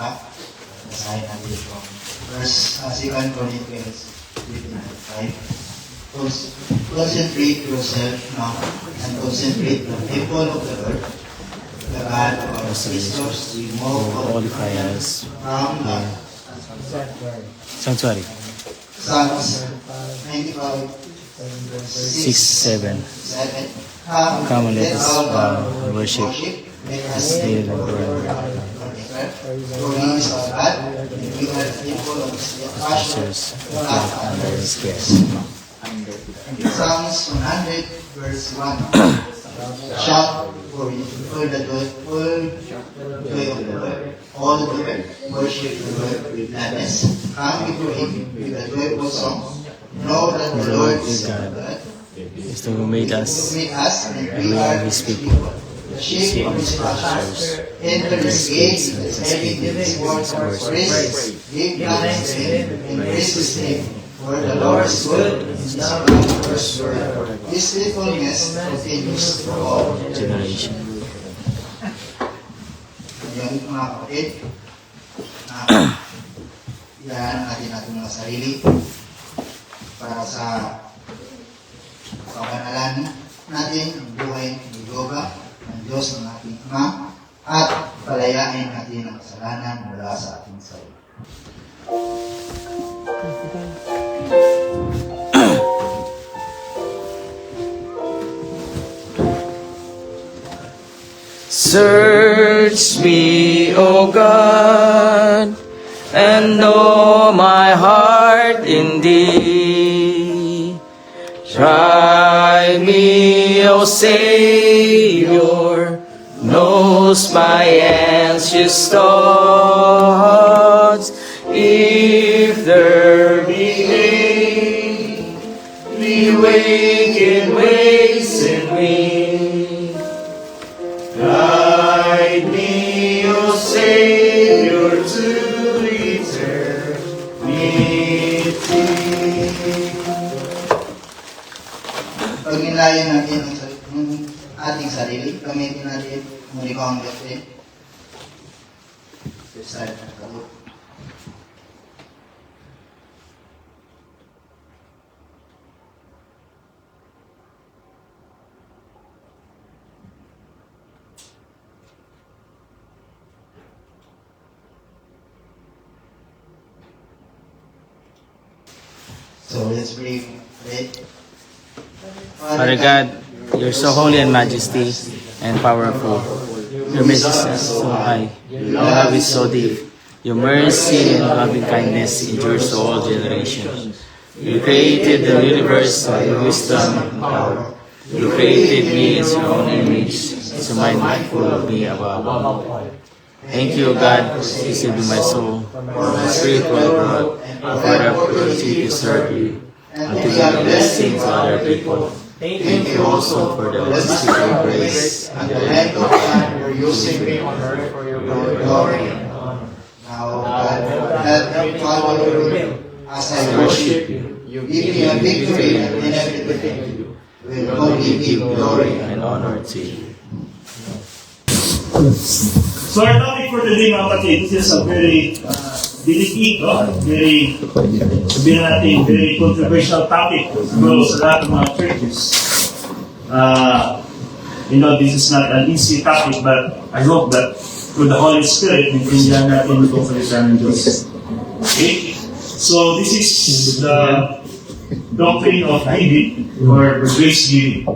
ba? Basahin natin from verse 2 Corinthians 15:5. Concentrate yourself now and concentrate the people of the Lord. The God of our sisters will qualify us from the Sanctuary. Psalms 95, 6-7. 7. Come and let us bow and worship. Let As us they sing that for burn For He is our God, and we are the people of His pasture, pastures flock flock under under His His care. Psalms 100, verse 1. Shout for the full joy of the Lord. All the earth worship the Lord with gladness. Come before Him with a joyful song. Know that the Lord is our God. Is the who made us, Who made us, and and we we are are His His people. people. The sheep of His pastures. Enter His gates with thanksgiving, His courts with praise. Give thanks to Him and praise His name. For the Lord is good, and His love endures forever. His faithfulness continues through all generations. Generation. Ngayon, mga kapatid, yan natin natin mga sarili para sa pagkanalan natin ang buhay ng yoga ng Diyos ng ating Ama at palayain natin ang kasalanan mula sa ating sarili. Search me, O God, and know my heart in Thee. Try me, O Savior, knows my anxious thoughts. If there be wicked ways in me, guide me, O Savior, to eternity. Pag nilayan natin ang ating sarili, gamitin natin muli ko ang doctrine. Start na kami. So let's pray. Father God, you're so holy and majesty and powerful. Your mercy is so high. Your love is so deep. Your mercy and loving kindness endures to all generations. You created the universe by your wisdom and power. You created me in your own image, so mindful of me above all. Thank you, God, for saving my soul, for my spiritual growth, and for the opportunity to serve you, and to be a blessing to other people. Thank you also for the mystical grace and the length of time you're using me on earth for your glory and honor. Now, God, help me follow your will as I worship you. You give me a victory and everything. Will only give glory and honor to you. So our topic for today, mga kapatid, this is a very delicate, very, sabihin natin, very controversial topic siguro sa lahat ng mga churches. This is not an easy topic, but I hope that through the Holy Spirit, maintindihan natin itong salita ng Diyos. Okay? So this is the doctrine of giving, or grace giving.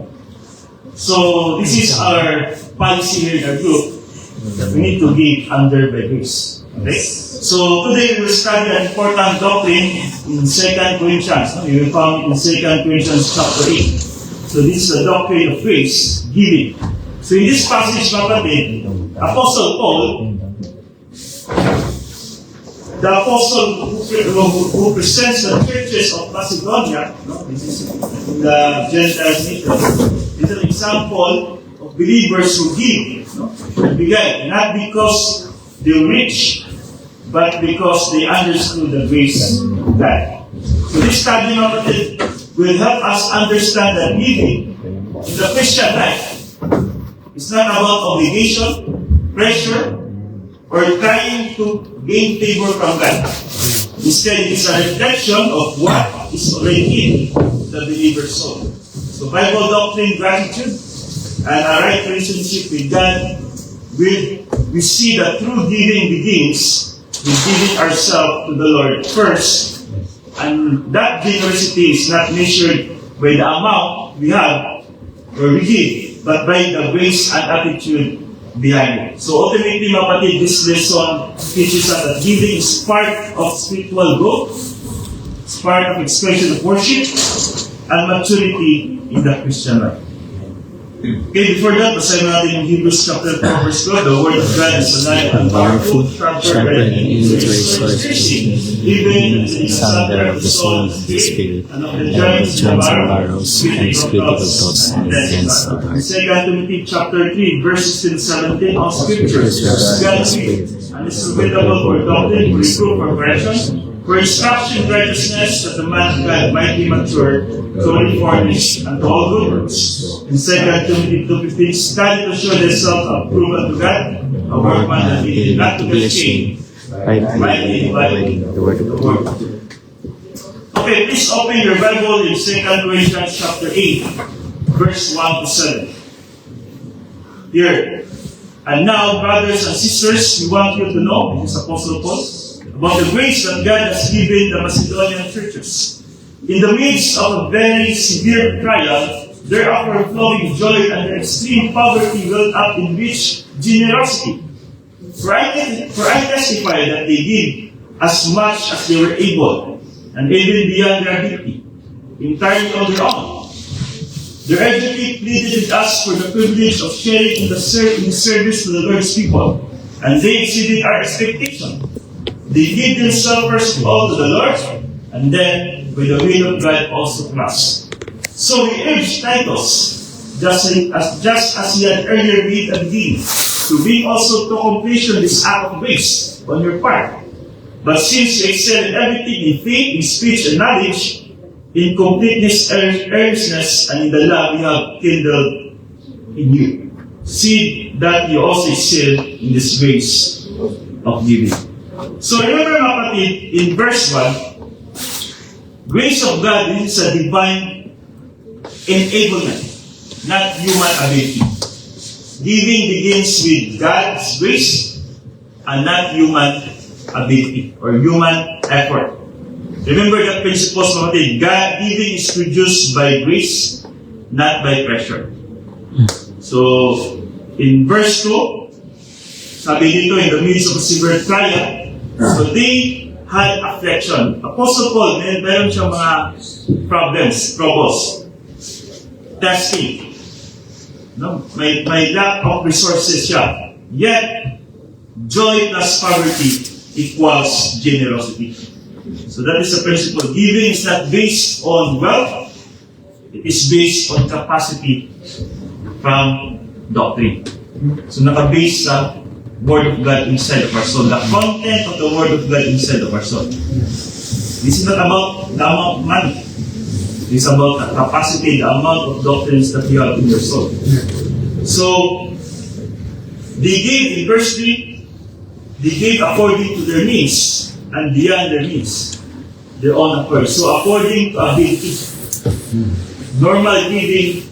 So this is our policy here in our group, that we need to give under by grace. Okay? So today we will study an important doctrine in 2 Corinthians. You will find it in 2 Corinthians chapter 8. So this is the doctrine of grace, giving. So in this passage, mga kapatid, Apostle Paul, the apostle who presents the churches of Macedonia, this is in the Gentile nation, is an example of believers who give, bigay, not because they're rich, but because they understood the grace of God. So this study, mga kapatid, will help us understand that giving in the Christian life is not about obligation, pressure, or trying to gain favor from God. Instead, it is a reflection of what is already in the believer's soul. So Bible doctrine, gratitude, and a right relationship with God, we see that true giving begins with giving ourselves to the Lord first. And that generosity is not measured by the amount we have or we give, but by the grace and attitude behind it. So ultimately, mapatid, this lesson teaches us that giving is part of spiritual growth, it's part of expression of worship, and maturity in the Christian life. Okay, before that, basahin natin yung Hebrews chapter 4, verse 12. The word of God is alive and powerful, sharper than any two-edged sword, even the asunder of the soul and the spirit, and of the joints and marrows, and is critical thoughts and intents of the heart. 2 Timothy chapter 3, verses 17, all scriptures are God-breathed, and is suitable for doctrine, for reproof, for correction, for instruction in righteousness, that the man of God might be mature, thoroughly furnished unto all good works. In 2 Timothy 2:15, study to show thyself approved unto God, a workman that needeth not to be ashamed, rightly dividing the word of God. Okay, please open your Bible in 2 Corinthians chapter 8, verse 1 to 7. Here. And now, brothers and sisters, we want you to know, this is Apostle Paul, about the grace that God has given the Macedonian churches. In the midst of a very severe trial, their overflowing joy and their extreme poverty welled up in rich generosity. For I testify that they did as much as they were able, and even beyond their ability, entirely on their own. They urgently pleaded with us for the privilege of sharing in the service to the Lord's people, and they exceeded our expectation. They gave themselves first of all to the Lord, and then, with the will of God, also to us. So we urge Titus, just as he had earlier made a beginning, to bring also to completion this act of grace on your part. But since you excel in everything, in faith, in speech, and knowledge, in completeness, earnestness, and in the love we have kindled in you, see that you also excel in this grace of giving. So remember, kapatid, in verse 1, grace of God is a divine enablement, not human ability. Giving begins with God's grace and not human ability or human effort. Remember that principle, kapatid. God giving is produced by grace, not by pressure. So, in verse 2, sabi dito, in the midst of a severe trial, so they had affliction. Apostle Paul, meron siyang mga problems, troubles, testing. No? May lack of resources siya. Yet, joy plus poverty equals generosity. So that is the principle. Giving is not based on wealth. It is based on capacity from doctrine. So naka-base sa Word of God inside of our soul. The content of the Word of God inside of our soul. This is not about the amount of money. It is about the capacity, the amount of doctrines that you have in your soul. So, they gave, in verse 3, they gave according to their needs and beyond their needs, their own accord. So, according to ability, normal giving,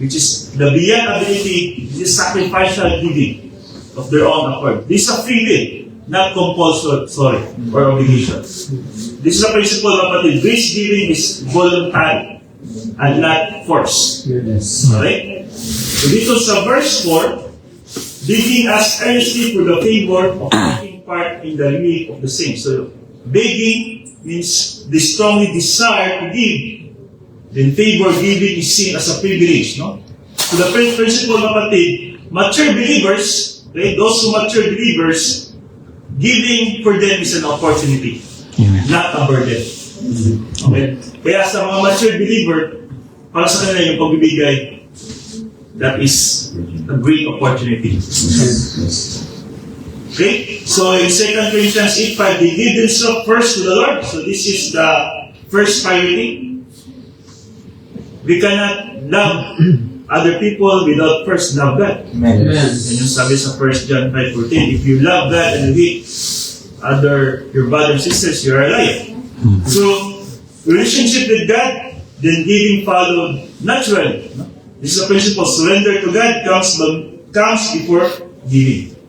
which is the beyond ability, this is sacrificial giving of their own accord. This is a free will, not compulsory or obligation. This is a principle of grace giving is voluntary and not forced. Alright? So dito sa verse 4, begging us earnestly for the favor of taking part in the relief of the saints. So begging means they strongly desire to give. Then favor giving is seen as a privilege. No? So the principle of mature believers, okay, those who mature believers, giving for them is an opportunity, not a burden. Okay? Kaya sa mga mature believer, para sa kanila yung pagbibigay, that is a great opportunity. Okay? So in 2 Corinthians 8:5, they give themselves first to the Lord. So this is the first priority. We cannot love other people without first love God. Amen. Yan yung sabi sa 1 John 5:14. If you love God and you hate your brothers and sisters, you're a liar. So, relationship with God, then giving followed naturally. No? This is a principle. Surrender to God comes before giving.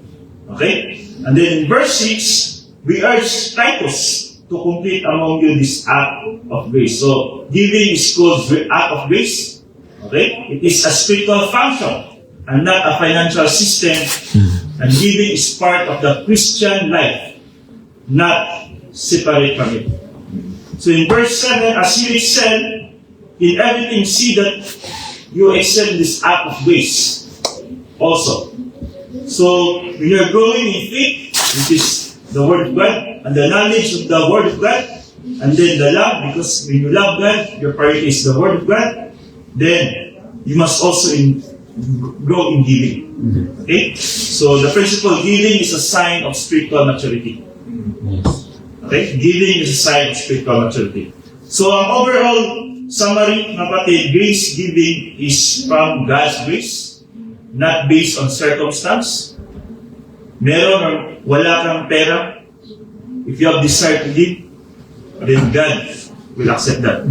Okay? And then in verse 6, we urge Titus to complete among you this act of grace. So, giving is called act of grace. Okay? It is a spiritual function and not a financial system. And giving is part of the Christian life, not separate from it. So in verse 7, as you excel in everything, see that you excel in this act of grace also. So when you're growing in faith, which is the Word of God, and the knowledge of the Word of God, and then the love, because when you love God, your priority is the Word of God, then you must also grow in giving. Okay? So the principle giving is a sign of spiritual maturity. Okay? Giving is a sign of spiritual maturity. So ang overall summary, kapatid, grace giving is from God's grace, not based on circumstance. Meron or wala kang pera, if you have desire to give, then God will accept that.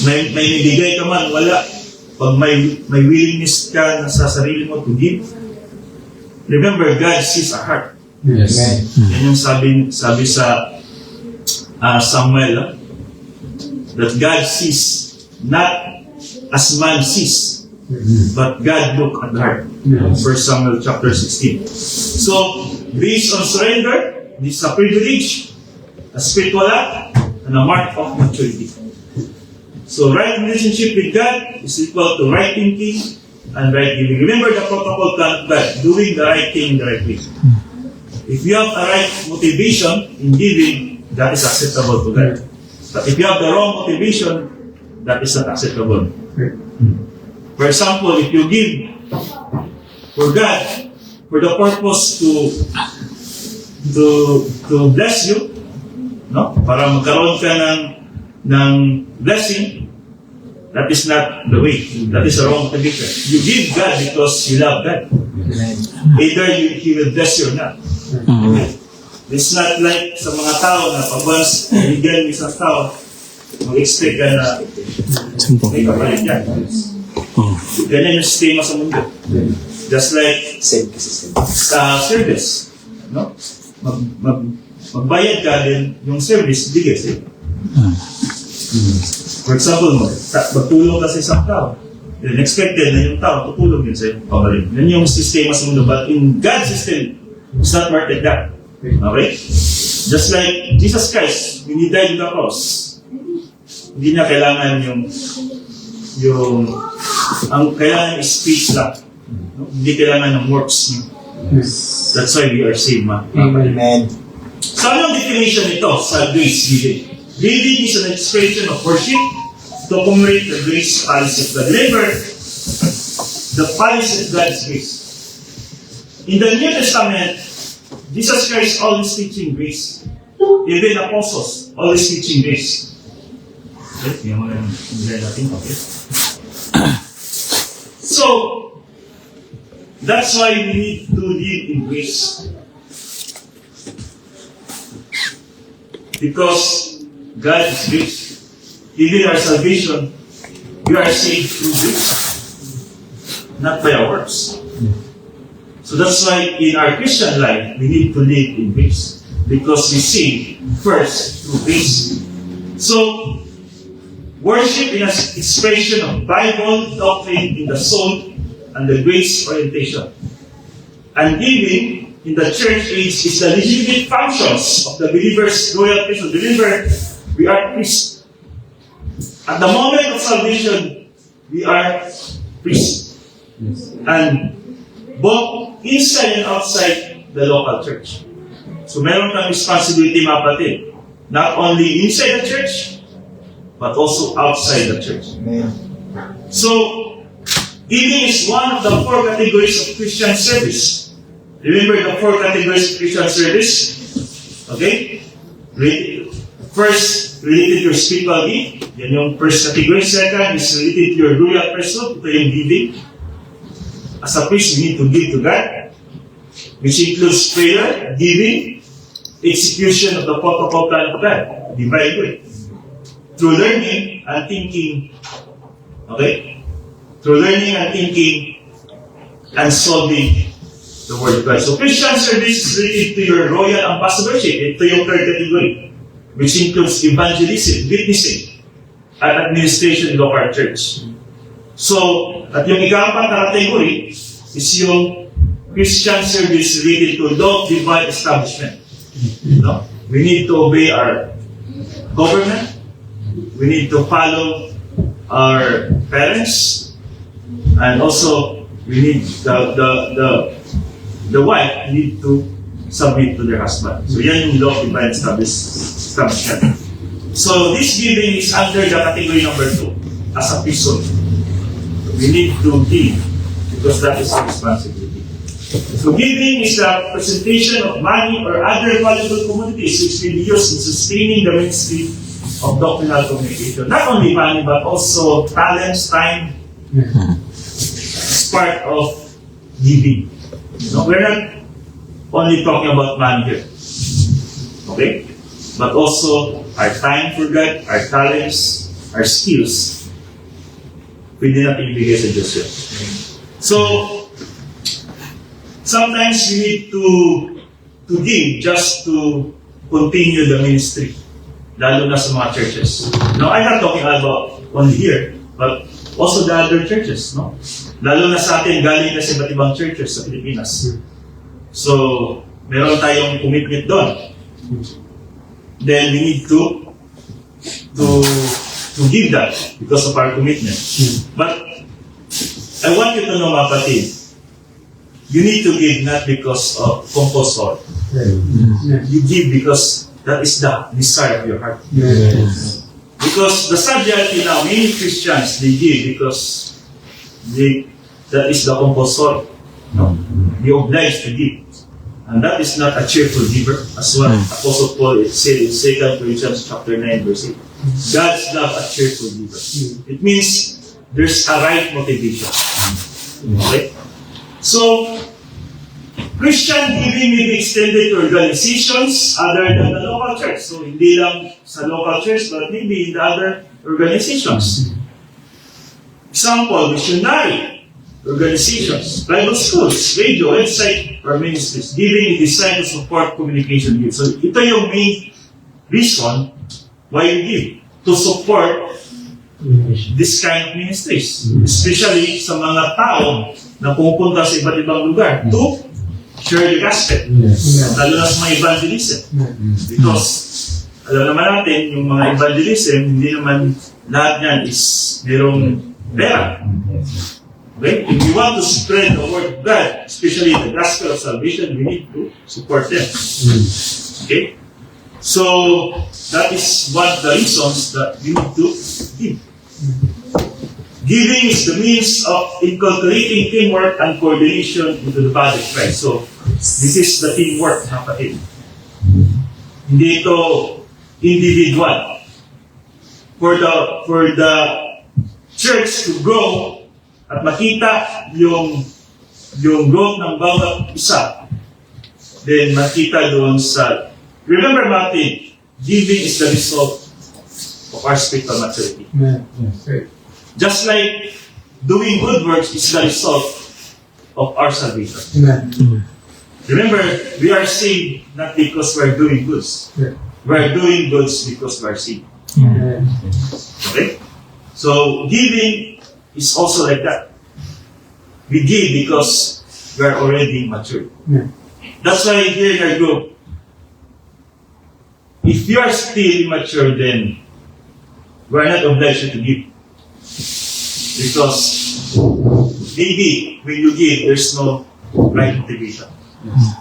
May nibigay ka man, wala. Pag may willingness ka na sa sarili mo to give, remember, God sees our heart. Yes. Yan yung sabi sa Samuel, that God sees not as man sees, but God look at the heart. 1 Samuel chapter 16. So, based on surrender, this is a privilege, a spiritual act, and a mark of maturity. So, right relationship with God is equal to right thinking and right giving. Remember the protocol plan of God, doing the right thing the right way. If you have a right motivation in giving, that is acceptable to God. But if you have the wrong motivation, that is not acceptable. For example, if you give for God, for the purpose to bless you, no? Para magkaroon ka ng blessing, that is not the way. That is the wrong motivation. You give God because you love God. Either He will bless you or not. It's not like sa mga tao na pag once bigyan mo isang tao, mag-expect ka na may kapalit yan. Ganyan yung sistema sa mundo. Just like service. No? Magbayad ka din yung service, bigay sa'yo. For example, magtulong ka sa isang tao. Then expected na yung tao tutulong din sa'yo. Pabalik. Yan yung sistema sa mundo. But in God's system, it's not work like that. Okay? Just like Jesus Christ, when He died on the cross, hindi na kailangan ang kailangan is speech lang. No? Hindi kailangan ng works. That's why we are saved, man. Amen. So, anong definition nito sa grace giving? Giving is an expression of worship to commemorate the grace policy of God. Remember, the policy of God's grace. In the New Testament, Jesus Christ always teaching grace. Even apostles always teaching grace. Okay, yung mga natin, okay? So, that's why we need to live in grace. Because God is grace. Even our salvation, we are saved through grace, not by our works. So that's why in our Christian life, we need to live in grace. Because we see first through grace. So, worship is an expression of Bible doctrine in the soul and the grace orientation. And giving in the church age is the legitimate functions of the believer's royal priesthood. Remember, we are priests. At the moment of salvation, we are priests. And both inside and outside the local church. So meron kang responsibility, mga kapatid. Not only inside the church, but also outside the church. Amen. So, giving is one of the 4 categories of Christian service. Remember the 4 categories of Christian service? Okay? First related to your spiritual gift. Yan yung first category. Second is related to your royal pursuit. Ito yung giving. As a priest, we need to give to God, which includes prayer, giving, execution of the protocol plan of God, divine way. Through learning and thinking, okay? Through learning and thinking and solving the word of God. So Christian service is related to your royal ambassadorship. Ito yung third category, which includes evangelism, witnessing, and administration of our church. So, at yung ikapat na category is yung Christian service related to law, divine establishment. No? We need to obey our government. We need to follow our parents, and also we need the wife need to submit to their husband. So yan yung law of divine establishment. So this giving is under the category number 2 as a person. We need to give because that is our responsibility. So giving is the presentation of money or other valuable commodities which will be used in sustaining the ministry of doctrinal communication. Not only money but also talents, time is part of giving. No, we're not only talking about money here. Okay? But also our time for God, our talents, our skills. Pwede natin ibigay sa Diyos yun. So, sometimes we need to give just to continue the ministry. Lalo na sa mga churches. Now, I'm not talking about only here, but also the other churches, no? Lalo na sa atin, galing na sa iba't ibang churches sa Pilipinas. So, meron tayong commitment doon. Then we need to give that because of our commitment. But I want you to know, mga kapatid, you need to give not because of compulsory. You give because that is the desire of your heart. Because the sad reality now, many Christians, they give because that is the compulsory. No? They obliged to give. And that is not a cheerful giver, as what Apostle Paul said in 2 Corinthians chapter 9, verse 8. God's love a cheerful giver. It means there's a right motivation. Okay? So, Christian giving may be extended to organizations other than the local church. So, hindi lang sa local church, but maybe in the other organizations. Example, missionary organizations, Bible schools, radio, website, or ministries. Giving is designed to support communication needs. So, ito yung main reason why you give. To support this kind of ministries. Especially sa mga tao na pupunta sa iba't ibang lugar to share the gospel. Lalo na sa mga evangelism. Because, alam naman natin, yung mga evangelism, hindi naman lahat yan is merong pera. Okay? If we want to spread the word of God, especially the gospel of salvation, we need to support them. Okay? So, that is one of the reasons that we need to give. Giving is the means of inculcating teamwork and coordination into the body of Christ. So, this is the teamwork, kapatid. Hindi ito individual. For the church to grow at makita yung growth ng bawat isa, then makita doon sa... Remember, Martin, giving is the result of our spiritual maturity. Just like doing good works is the result of our salvation. Remember, we are saved not because we are doing goods. We are doing goods because we are saved. Okay? So, giving is also like that. We give because we are already mature. That's why here in our group, if you are still immature, then we are not obliged to give. Because maybe when you give, there's no right motivation.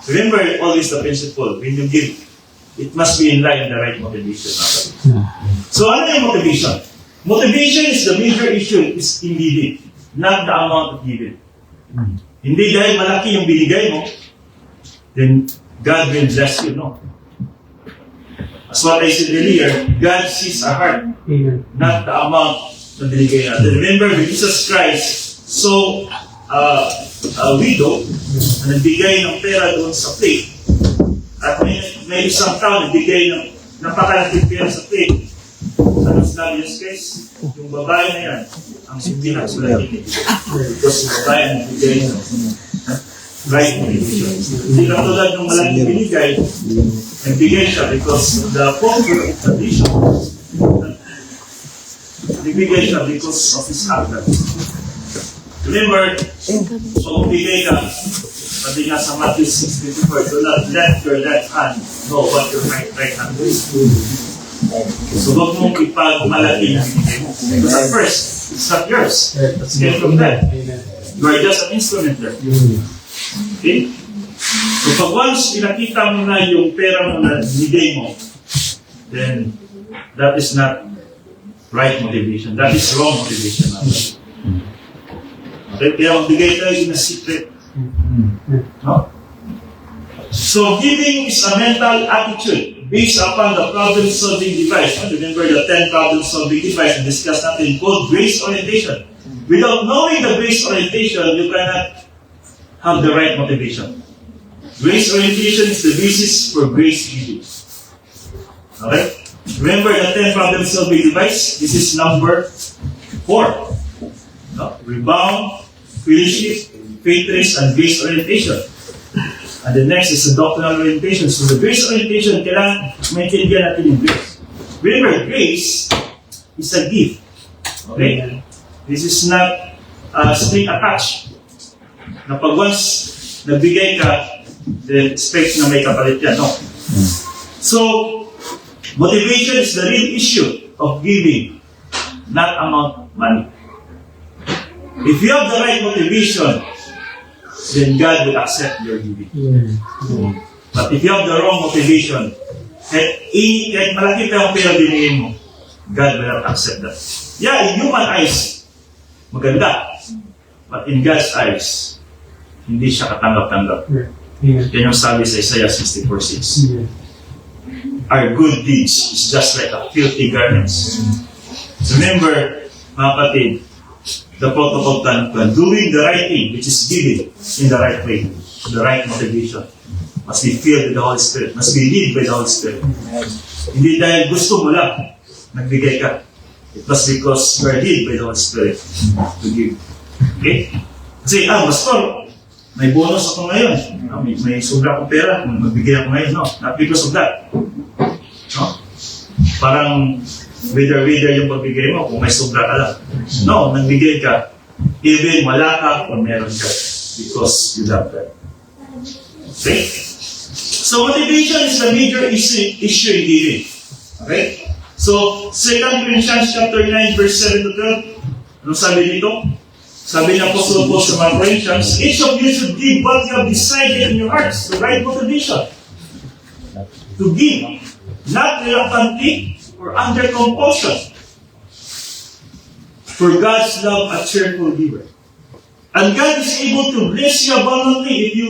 Remember always the principle, when you give, it must be in line with the right motivation. So ano yung motivation? Motivation is the major issue is in giving, not the amount of giving. Hindi dahil malaki yung binigay mo, then God will bless you, no. As what I said earlier, God sees our heart, not the amount na binigay natin. Remember, when Jesus Christ saw a widow na nagbigay ng pera doon sa plate, at may isang tao nagbigay ng napakalaking pera sa plate. Ano sinabi niya, guys? Yung babae na yan, ang pinakasulatin niya. Because yung babae ang nagbigay ng right motivation. Hindi lang tulad ng malaking binigay, nagbigay siya because the popular tradition, nagbigay siya because of his character. Remember, so bigay ka, sabi nga sa Matthew 6:24, do not let your left hand know what your right hand is. So huwag mong ipagmalaki yung binigay mo. Because at first, it's not yours. It's given from God. You are just an instrument there. Okay? So pag once pinakita mo na yung pera mo na binigay mo, then that is not right motivation. That is wrong motivation. Okay? Kaya magbigay tayo in a secret. No? So giving is a mental attitude based upon the problem-solving device. Remember the 10 problem-solving device we discussed natin called grace orientation. Without knowing the grace orientation, you cannot have the right motivation. Grace orientation is the basis for grace giving. Okay? Remember the 10 problem-solving device? This is number 4. No? Rebound, fellowship, faith-race, and grace orientation. And the next is the doctrinal orientation. So the grace orientation, kailangan maintindihan natin yung grace. Remember, grace is a gift. Okay? This is not string attached. Na pag once nabigay ka, then expect na may kapalit yan. No. So, motivation is the real issue of giving, not amount of money. If you have the right motivation, then God will accept your giving. But if you have the wrong motivation, kahit malaki pa yung pera binigay mo, God will not accept that. Yeah, in human eyes, maganda. But in God's eyes, hindi siya katanggap-tanggap. Yan yung sabi sa Isaiah 64:6. Our good deeds is just like a filthy garments. So remember, mga kapatid, the protocol plan, doing the right thing, which is giving in the right way, the right motivation, must be filled with the Holy Spirit, must be led by the Holy Spirit. Hindi dahil gusto mo lang, nagbigay ka. It was because you are led by the Holy Spirit to give. Okay? Kasi, pastor, may bonus ako ngayon. May sobra akong pera, magbigay ako ngayon. No, not because of that. No? Parang, whether yung pagbigay mo, kung may sobra ka lang. No, nagbigay ka, even wala ka o meron ka, because you love God. Okay? So, motivation is the major issue in giving. Okay? So, 2 Corinthians chapter 9, verse 7 to 12, anong sabi dito? Sabi ng Apostle Paul sa mga Corinthians, each of you should give what you have decided in your hearts, the right motivation. To give, not reluctantly, or under compulsion. For God's love a cheerful giver. And God is able to bless you abundantly. If you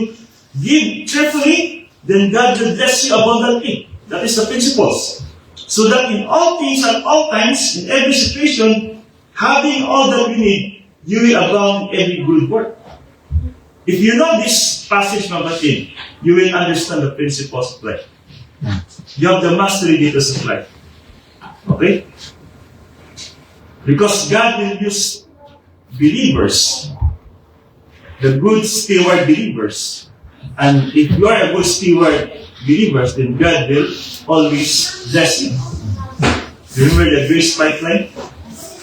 give cheerfully, then God will bless you abundantly. That is the principles. So that in all things at all times, in every situation, having all that we need, you will abound in every good work. If you know this passage, mga kapatid, you will understand the principles of life. You have the mastery details of life. Okay? Because God will use believers, the good steward believers. And if you are a good steward believers, then God will always bless you. Remember the grace pipeline?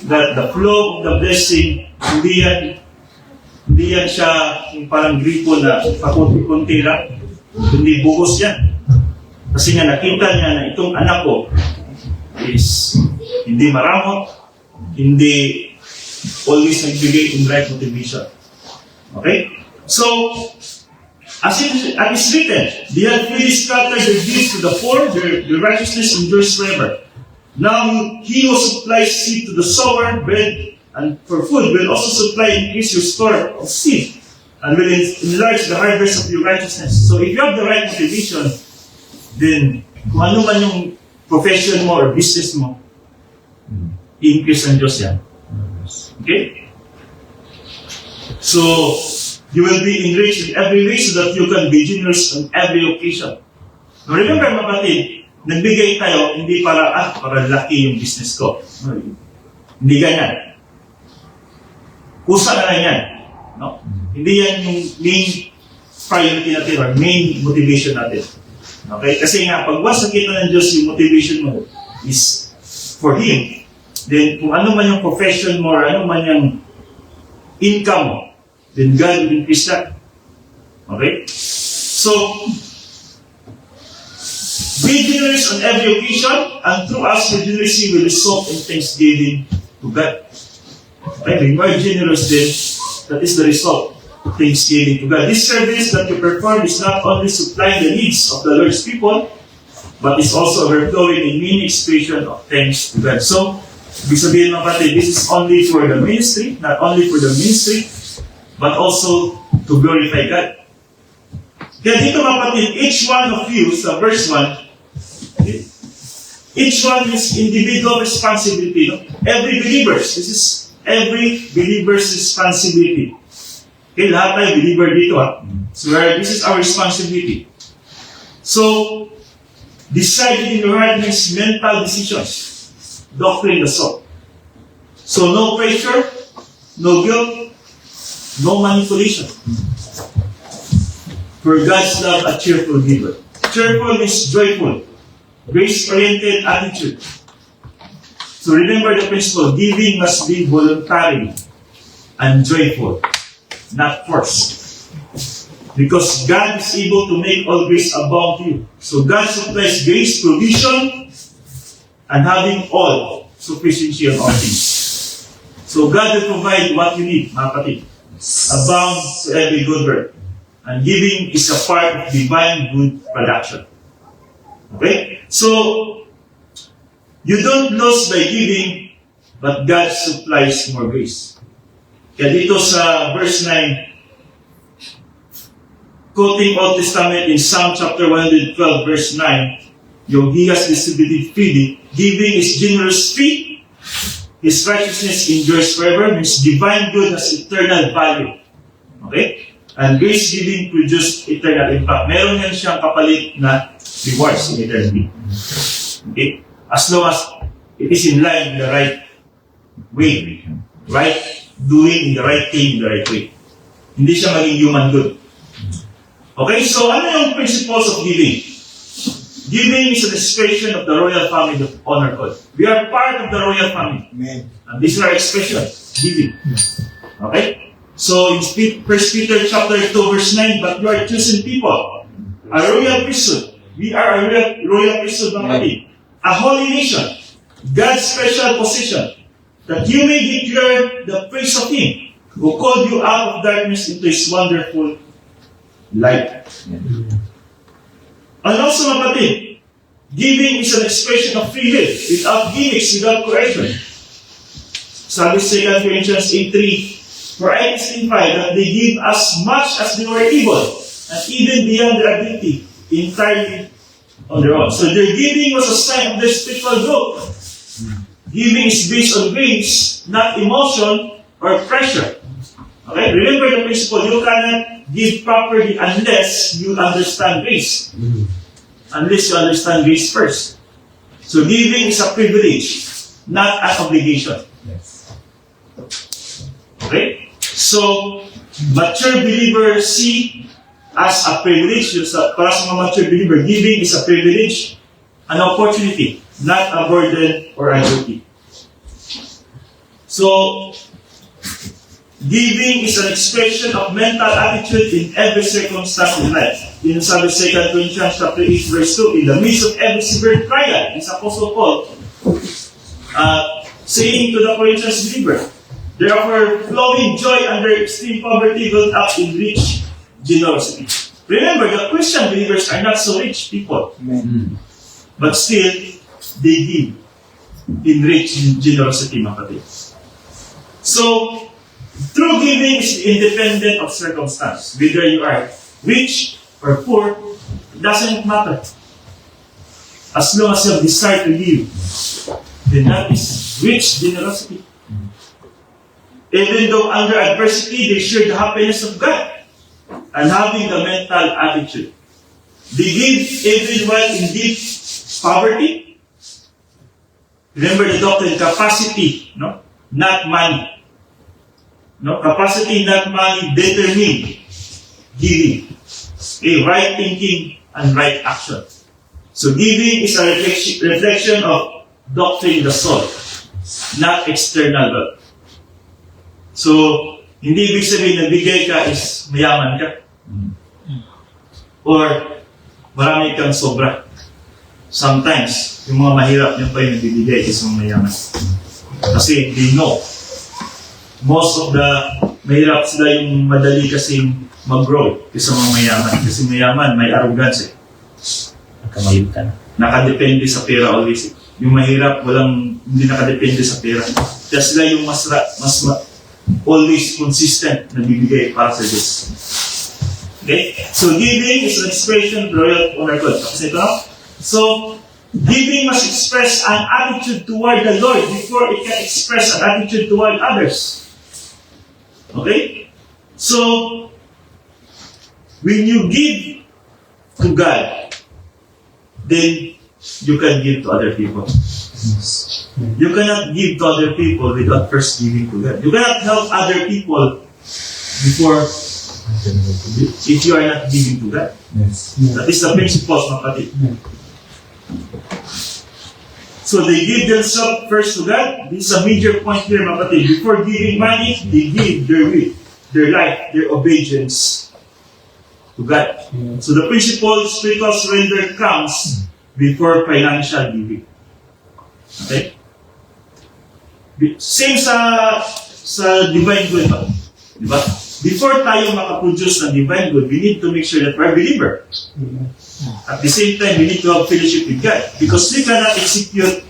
That the flow of the blessing, hindi yan siya yung parang gripo na pakunti-kunti lang. Hindi bugos yan. Kasi nga nakita niya na itong anak ko is hindi maramot, hindi always nagbigay in right motivation. Okay? So, as it is written, they have freely scattered their gifts to the poor, their righteousness endures forever. Now, he who supplies seed to the sower, bread, and for food will also supply and increase your store of seed, and will enlarge the harvest of your righteousness. So, if you have the right motivation, then kung ano man yung profession mo or business mo, i-increase ng Diyos yan. Okay? So, you will be enriched in every way so that you can be generous on every occasion. Now remember mga kapatid, nagbigay tayo hindi para laki yung business ko. Hindi ganyan. Kusa na lang yan. No? Hindi yan yung main priority natin or main motivation natin. Okay? Kasi nga, pag once nakita ng Diyos yung motivation mo is for Him, then kung ano man yung profession mo or ano man yung income mo, then God will increase that. Okay? So, be generous on every occasion, and through us, your generosity will result in thanksgiving to God. Okay? When you are generous, then that is the result of thanksgiving to God. This service that you perform is not only supplying the needs of the Lord's people, but is also overflowing in many expression of thanks to God. So, ibig sabihin mga kapatid, this is only for the ministry, not only for the ministry, but also to glorify God. Kaya dito mga kapatid, each one of you, sa verse 1, each one is individual responsibility. No? Every believer's, this is every believer's responsibility. Okay, lahat tayo believer dito So this is our responsibility. So, decided in your heart means mental decisions. Doctrine the soul. So no pressure, no guilt, no manipulation. For God's love, a cheerful giver. Cheerful means joyful, grace-oriented attitude. So remember the principle, giving must be voluntary and joyful, not forced. Because God is able to make all grace abound to you. So God supplies grace, provision, and having all sufficiency of all things. So God will provide what you need, mga kapatid. Abound to every good work. And giving is a part of divine good production. Okay? So, you don't lose by giving, but God supplies more grace. Kaya dito sa verse 9, quoting Old Testament in Psalm chapter 112, verse 9, yung He has distributed freely. Giving is generous free. His righteousness endures forever, means divine good has eternal value. Okay? And grace giving produces eternal impact. Meron yan siyang kapalit na rewards in eternity. Okay? As long as it is in line in the right way. Right? Doing in the right thing in the right way. Hindi siya maging human good. Okay? So, ano yung principles of giving? Giving is an expression of the royal family of honor God. We are part of the royal family. Amen. And these are expressions, giving. Okay? So in 1 Peter chapter 2 verse 9, but you are chosen people, a royal priesthood. We are a royal priesthood, mga kapatid. A holy nation, God's special position, that you may declare the praise of Him who called you out of darkness into His wonderful light. And also, mga kapatid, giving is an expression of free will, without gimmicks, without coercion. Sabi sa 2 Corinthians 8:3, for I testify that they give as much as they were able, and even beyond their ability, entirely on their own. So their giving was a sign of their spiritual growth. Giving is based on grace, not emotion or pressure. Okay? Remember the principle, you cannot give properly unless you understand grace. Unless you understand grace first. So giving is a privilege, not an obligation. Okay? So, mature believers see as a privilege. Para sa mga mature believer, giving is a privilege, an opportunity, not a burden or a duty. So, giving is an expression of mental attitude in every circumstance in life. In sabi 2 Corinthians chapter 8 verse 2, in the midst of every severe trial, is Apostle Paul saying to the Corinthians believer, therefore, flowing joy under extreme poverty built up in rich generosity. Remember, the Christian believers are not so rich people. Amen. But still, they give in rich generosity, mga kapatid. So, true giving is independent of circumstance. Whether you are rich or poor, it doesn't matter. as long as you have desire to give, then that is rich generosity. Even though under adversity, they share the happiness of God and having the mental attitude. They give even while in deep poverty. Remember the doctrine, capacity, no? Not money. No? Capacity, not money, determine giving. A right thinking and right action. So giving is a reflection of doctrine the soul, not external wealth. So, hindi ibig sabihin na bigay ka is mayaman ka. Or marami kang sobra. Sometimes, yung mga mahirap, yung pa yung nagbibigay is mga mayaman. Kasi they know. Most of the mahirap sila yung madali kasing mag-grow kaysa mga mayaman. Kasi mayaman, may arrogance eh. Nakamayutan. Nakadepende sa pera always. Yung mahirap, hindi nakadepende sa pera. Kaya sila yung always consistent na bibigay para sa Diyos. Okay? So, giving is an expression of royal honor God. Tapos ito, no? So, giving must express an attitude toward the Lord before it can express an attitude toward others. Okay? So, when you give to God, then you can give to other people. You cannot give to other people without first giving to God. You cannot help other people before if you are not giving to God. That is the principle, mga kapatid. So they give themselves first to God. This is a major point here, mga kapatid. Before giving money, they give their will, their life, their obedience to God. So the principle spiritual surrender comes before financial giving. Okay? Same sa divine good ba? Diba? Before tayo makaproduce ng divine good, we need to make sure that we're a believer. At the same time, we need to have fellowship with God. Because we cannot execute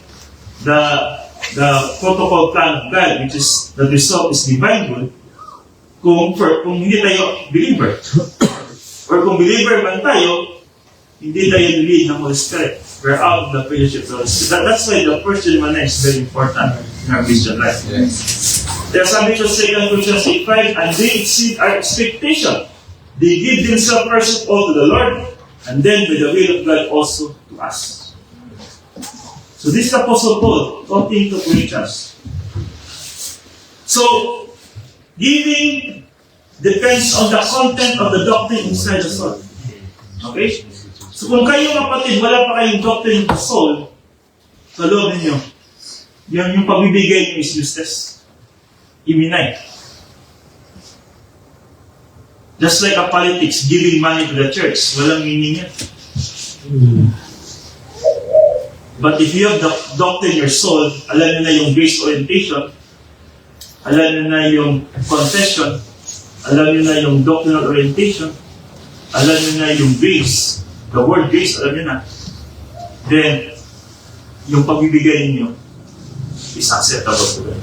the protocol plan of God, which is the result is divine good, kung hindi tayo believer. Or kung believer man tayo, hindi tayo lead ng Holy Spirit. We're out of the fellowship of the Holy Spirit. That's why the first German is very important in our Christian life. There are some people say in Colossians 8:5, and they exceed our expectation. They give themselves first of all to the Lord, and then by the will of God also to us. So this is Apostle Paul talking to Corinthians. So, giving depends on the content of the doctrine inside the soul. Okay? So kung kayo kapatid, wala pa kayong doctrine of the soul, sa loob ninyo, yung pagbibigay nyo is useless. Iminay. Just like a politics, giving money to the church, walang meaning yan. But if you have the doctrine in your soul, alam nyo na yung grace orientation, alam nyo na yung confession, alam nyo na yung doctrinal orientation, alam nyo na yung grace, the word grace, alam nyo na, then, yung pagbibigay ninyo is acceptable to God.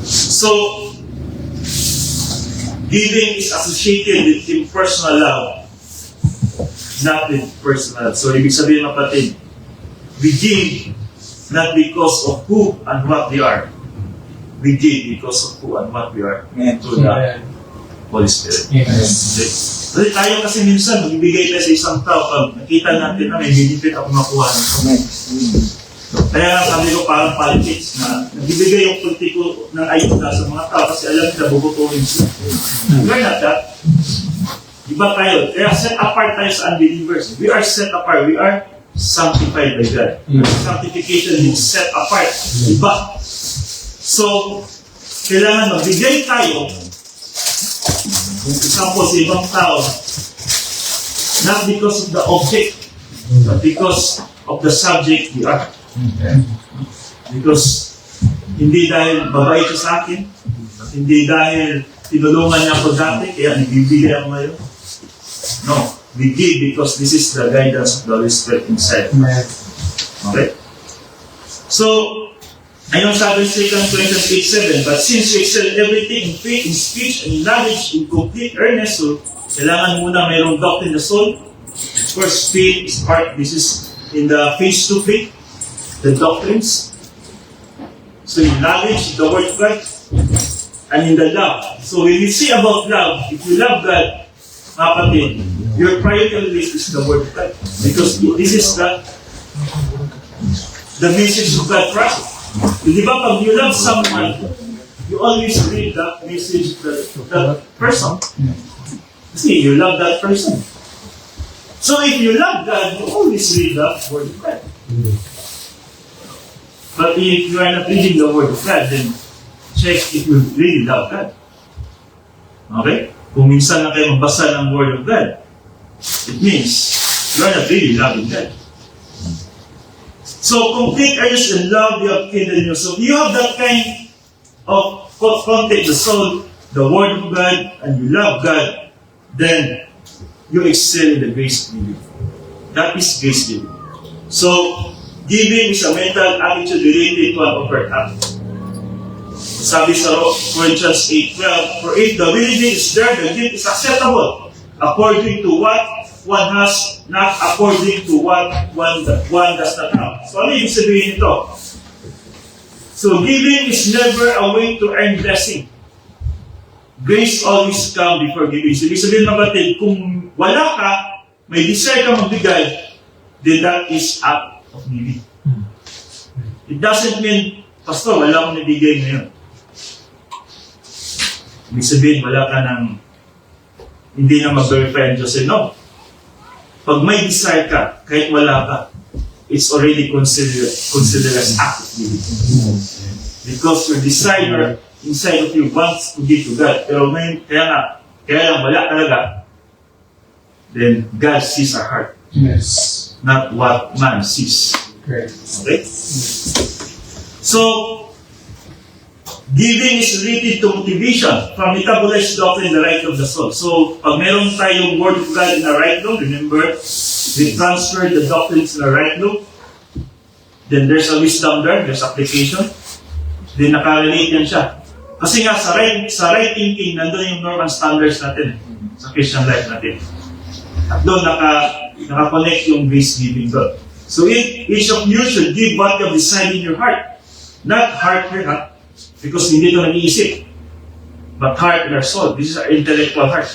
So, giving is associated with impersonal love, not with personal love. So, ibig sabihin kapatid, we give not because of who and what we are. We give because of who and what we are through the Holy Spirit. Kasi tayo kasi minsan, magbibigay tayo sa isang tao pag nakita natin na may benefit ako makuha nito. Kaya sabi ko parang politics na nagbibigay yung politiko ng ayuda sa mga tao kasi alam nila bubutuhin sila. We're not that. Iba tayo. Kaya set apart tayo sa unbelievers. We are set apart. We are sanctified by God. Sanctification means set apart. Iba. So, kailangan magbigay tayo. Kung example sa ibang tao, not because of the object, but because of the subject we are. Because hindi dahil babae siya sa akin, hindi dahil tinulungan niya ako dati, kaya nagbibigay ako ngayon. No, we give because this is the guidance of the Holy Spirit inside. Okay? So, ayun sabi sa 2 Corinthians 8:7, but since we excel in everything, in faith, in speech, and in knowledge, in complete earnest, so kailangan muna mayroong doctrine in the soul. Of course, faith is part. This is in the face-to-face, the doctrines. So in knowledge, the Word of God, and in the love. So when we say about love, if you love God, kapatid, your priority list is the Word of God. Because this is the message of God for us. Di ba, pag you love someone, you always read that message to that person. See, you love that person. So if you love God, you always read the Word of God. But if you are not reading the Word of God, then check if you really love God. Okay? Kung minsan na kayo magbasa ng Word of God, it means you are not really loving God. So, complete earnest and love you have kindled in you. So, you have that kind of contact, the soul, the Word of God, and you love God, then you excel in the grace giving. That is grace giving. So, giving is a mental attitude related to an offered act. Sabi sa Corinthians 8:12, for if the willing is there, the gift is acceptable according to what one has, not according to what one does not have. So ano yung sabihin nito? So giving is never a way to earn blessing. Grace always comes before giving. So ibig sabihin mabatid, kung wala ka, may desire ka magbigay, then that is act of giving. It doesn't mean, Pastor, wala akong nabigay ngayon. Ibig sabihin, wala ka ng, hindi na mag-verify ang Diyos. No. Pag may desire ka, kahit wala ka, it's already considered as act of giving. Because your desire inside of you wants to give to God. Pero ngayon, kaya lang wala talaga, then God sees our heart. Yes. Not what man sees. Great. Okay? So, giving is related to motivation from metabolized doctrine in the right of the soul. So, pag meron tayong Word of God in the right loop, remember, we transfer the doctrines in the right loop, then there's a wisdom there, there's application, then nakarelate yan siya. Kasi nga, sa right thinking, nandun yung normal standards natin sa Christian life natin. At doon, naka-connect yung grace giving doon. So, each of you should give what you have decided in your heart. Not heart here, ha? Because hindi ito nag-iisip. But heart and our soul. This is our intellectual heart.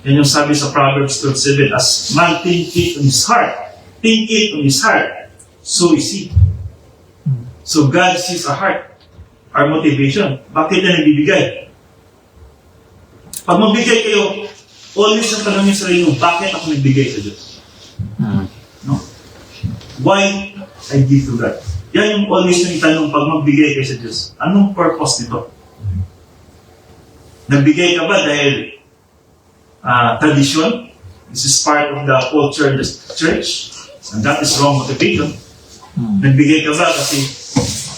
Yan yung sabi sa Proverbs 12:7. As man think it on his heart, so is he. So God sees our heart, our motivation. Bakit na nagbibigay? Pag magbigay kayo, always ang tanongin sa inyo, bakit ako nagbigay sa Diyos? No? Why I give to God? Yan yung always yung tanong pag magbigay kayo sa Diyos. Anong purpose nito? Nagbigay ka ba dahil tradition? This is part of the culture of the church. And that is wrong motivation. Nagbigay ka ba kasi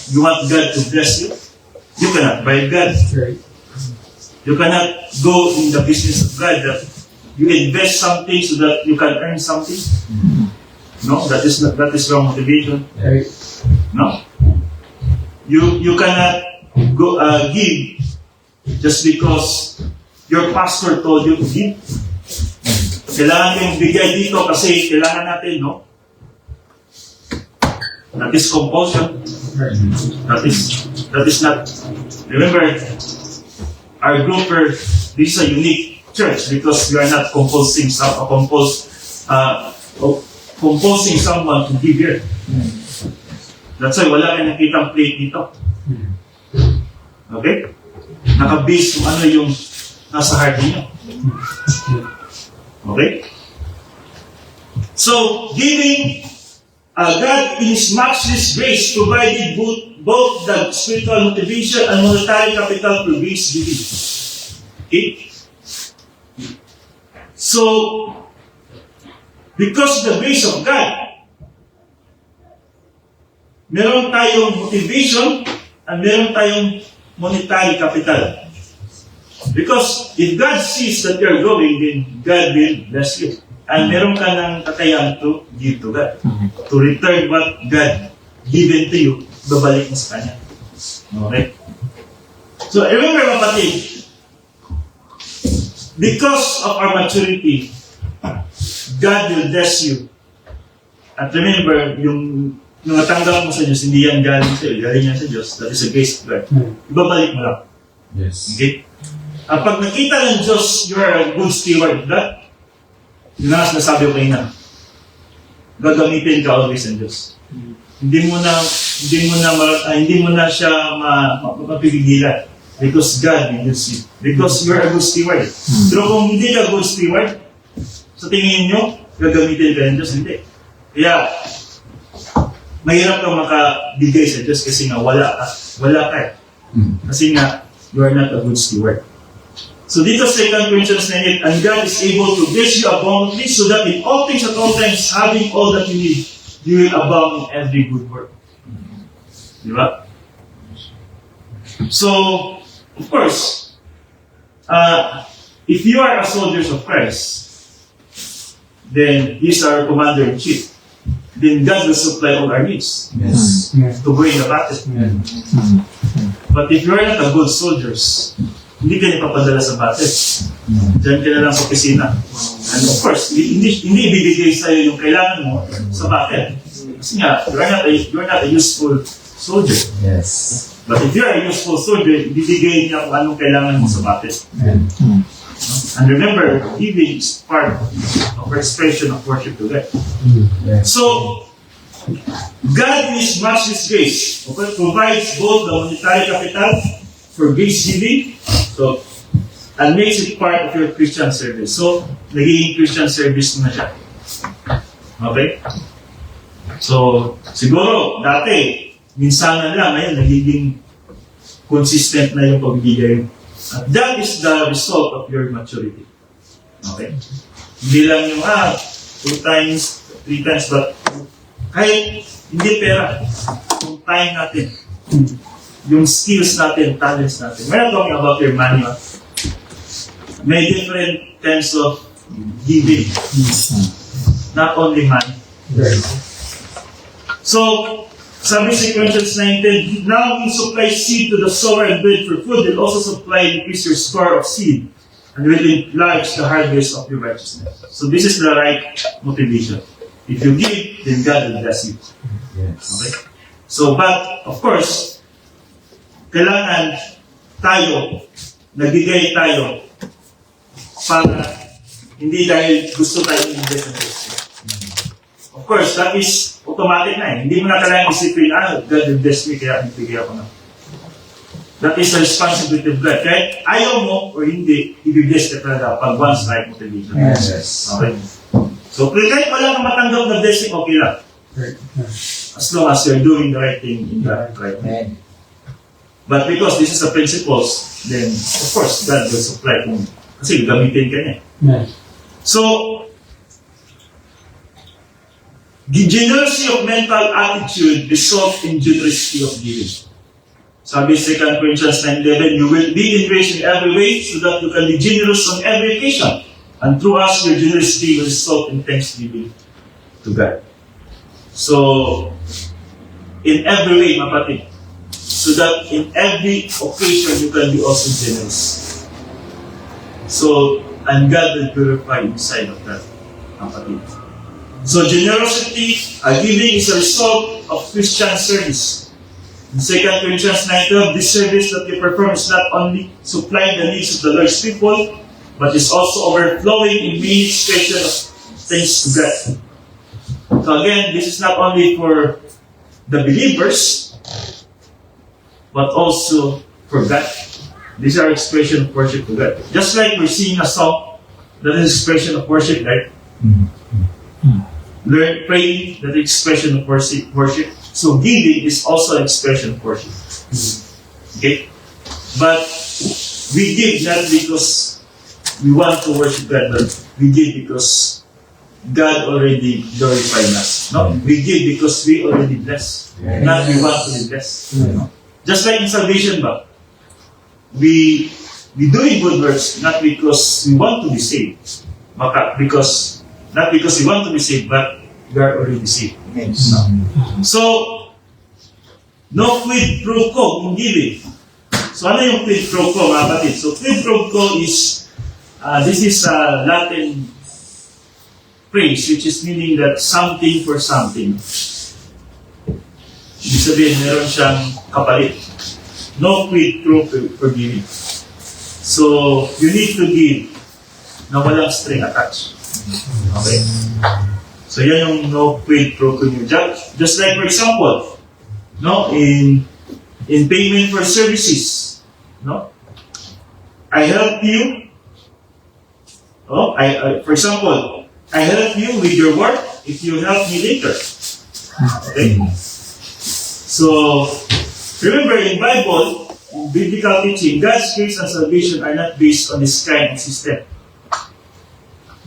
you want God to bless you? You cannot bribe God. You cannot go in the business of God that you invest something so that you can earn something. No, that is wrong motivation. No, you cannot go give just because your pastor told you to give. Kailangan kayong bigay dito kasi kailangan natin, no? That is compulsion. That is not. Remember, our group, this is a unique church because we are not composing someone to give here. That's why wala kang nakitang plate dito. Okay? Naka-base kung ano yung nasa heart niyo. Okay? So, giving, God in His matchless grace provided both the spiritual motivation and monetary capital for grace giving. Okay? So, because of the grace of God, meron tayong motivation and meron tayong monetary capital. Because if God sees that you're growing, then God will bless you. And meron ka ng kakayahan to give to God. To return what God given to you, babalik mo sa Kanya. Okay? So, remember kapatid, because of our maturity, God will bless you At remember, yung natanggap mo sa Diyos, hindi yan galing sa'yo, galing yan sa Diyos. That is a grace of God. Ibabalik mo lang. Yes. Okay? Pag nakita ng Diyos, you are a good steward of that. Yun na sinasabi ko kayo na. Gagamitin ka always ng Diyos. Hindi mo na siya mapipigilan. Because God will use you. Because you're a good steward. Pero kung hindi ka good steward, sa tingin nyo, gagamitin ka ng Diyos, hindi. Kaya, mahirap kang makabigay sa Diyos kasi nga wala ka eh. Kasi nga, you are not a good steward. So dito 2 Corinthians 9:8, and God is able to bless you abundantly so that in all things at all times, having all that you need, you will abound in every good work. Di ba? So, of course, if you are a soldier of Christ, then He's our commander-in-chief. Then God will supply all our needs to go in the battle. But if you are not a good soldiers, hindi ka niya papadala sa battle. Diyan ka na lang sa opisina. And of course, hindi ibibigay sa'yo yung kailangan mo sa battle. Kasi nga, you're not a useful soldier. Yes. But if you're a useful soldier, ibibigay niya kung anong kailangan mo sa battle. And remember, giving is part of our expression of worship to God. So, God in His matchless grace provides both the monetary capital for grace giving, and makes it part of your Christian service. So, nagiging Christian service mo na siya. Okay? So, siguro, dati, minsan lang, ngayon, nagiging consistent na yung pagbibigay. At that is the result of your maturity. Okay? Hindi lang yung, 2 times, 3 times, but kahit hindi pera, yung time natin, yung skills natin, talents natin. We're not talking about your money. May different kinds of giving. Not only money. So, sabi sa Corinthians 9:10, now we supply seed to the sower and bread for food, and also supply and increase your store of seed, and will enlarge the harvest of your righteousness. So this is the right motivation. If you give, then God will bless you. Yes. Okay? So, but, of course, kailangan tayo, nagbigay tayo, para hindi dahil gusto tayo i-invest ng Diyos. Of course, that is automatic na eh. Hindi mo na kailangan isipin, God will bless me, kaya ibigay ako na. That is the responsibility of God. Kahit ayaw mo or hindi, i-bless ka talaga pag once right motivation. Yes. Okay? So, kahit wala kang matanggap na blessing, okay lang. As long as you're doing the right thing in the right way. But because this is the principles, then, of course, God will supply kung kasi gamitin ka niya. So, the generosity of mental attitude results in generosity of giving. Sabi 2 Corinthians 9:11, you will be enriched in every way so that you can be generous on every occasion. And through us, your generosity will result in thanksgiving to God. So, in every way, mapatid, so that in every occasion you can be also generous. So, and God will glorify inside of that, mapatid. So, generosity, giving is a result of Christian service. In 2 Corinthians 9:12, this service that you perform is not only supplying the needs of the Lord's people, but is also overflowing in many expression of thanks to God. So again, this is not only for the believers, but also for God. These are expression of worship to God. Just like we're singing a song, that is expression of worship, right? Learn, praying, that is expression of worship. So giving is also an expression of worship. Okay? But we give not because we want to worship God, but we give because God already glorified us. No? We give because we already blessed. Not we want to be blessed. No? Just like in salvation, ba? We doing good works not because we want to be saved, but not because we want to be saved, but we are already saved. No? So, no quid pro quo in giving. So, ano yung quid pro quo, mga kapatid? So, quid pro quo is, this is a Latin phrase, which is meaning that something for something. Ibig sabihin, meron siyang kapalit. No quid pro for giving. So, you need to give na walang string attached. Okay? So, yan yung no quid pro quo. Just like, for example, no, in payment for services, no? I help you. Oh, for example, I help you with your work if you help me later. Okay? So, remember in Bible, in biblical teaching, God's grace and salvation are not based on this kind of system.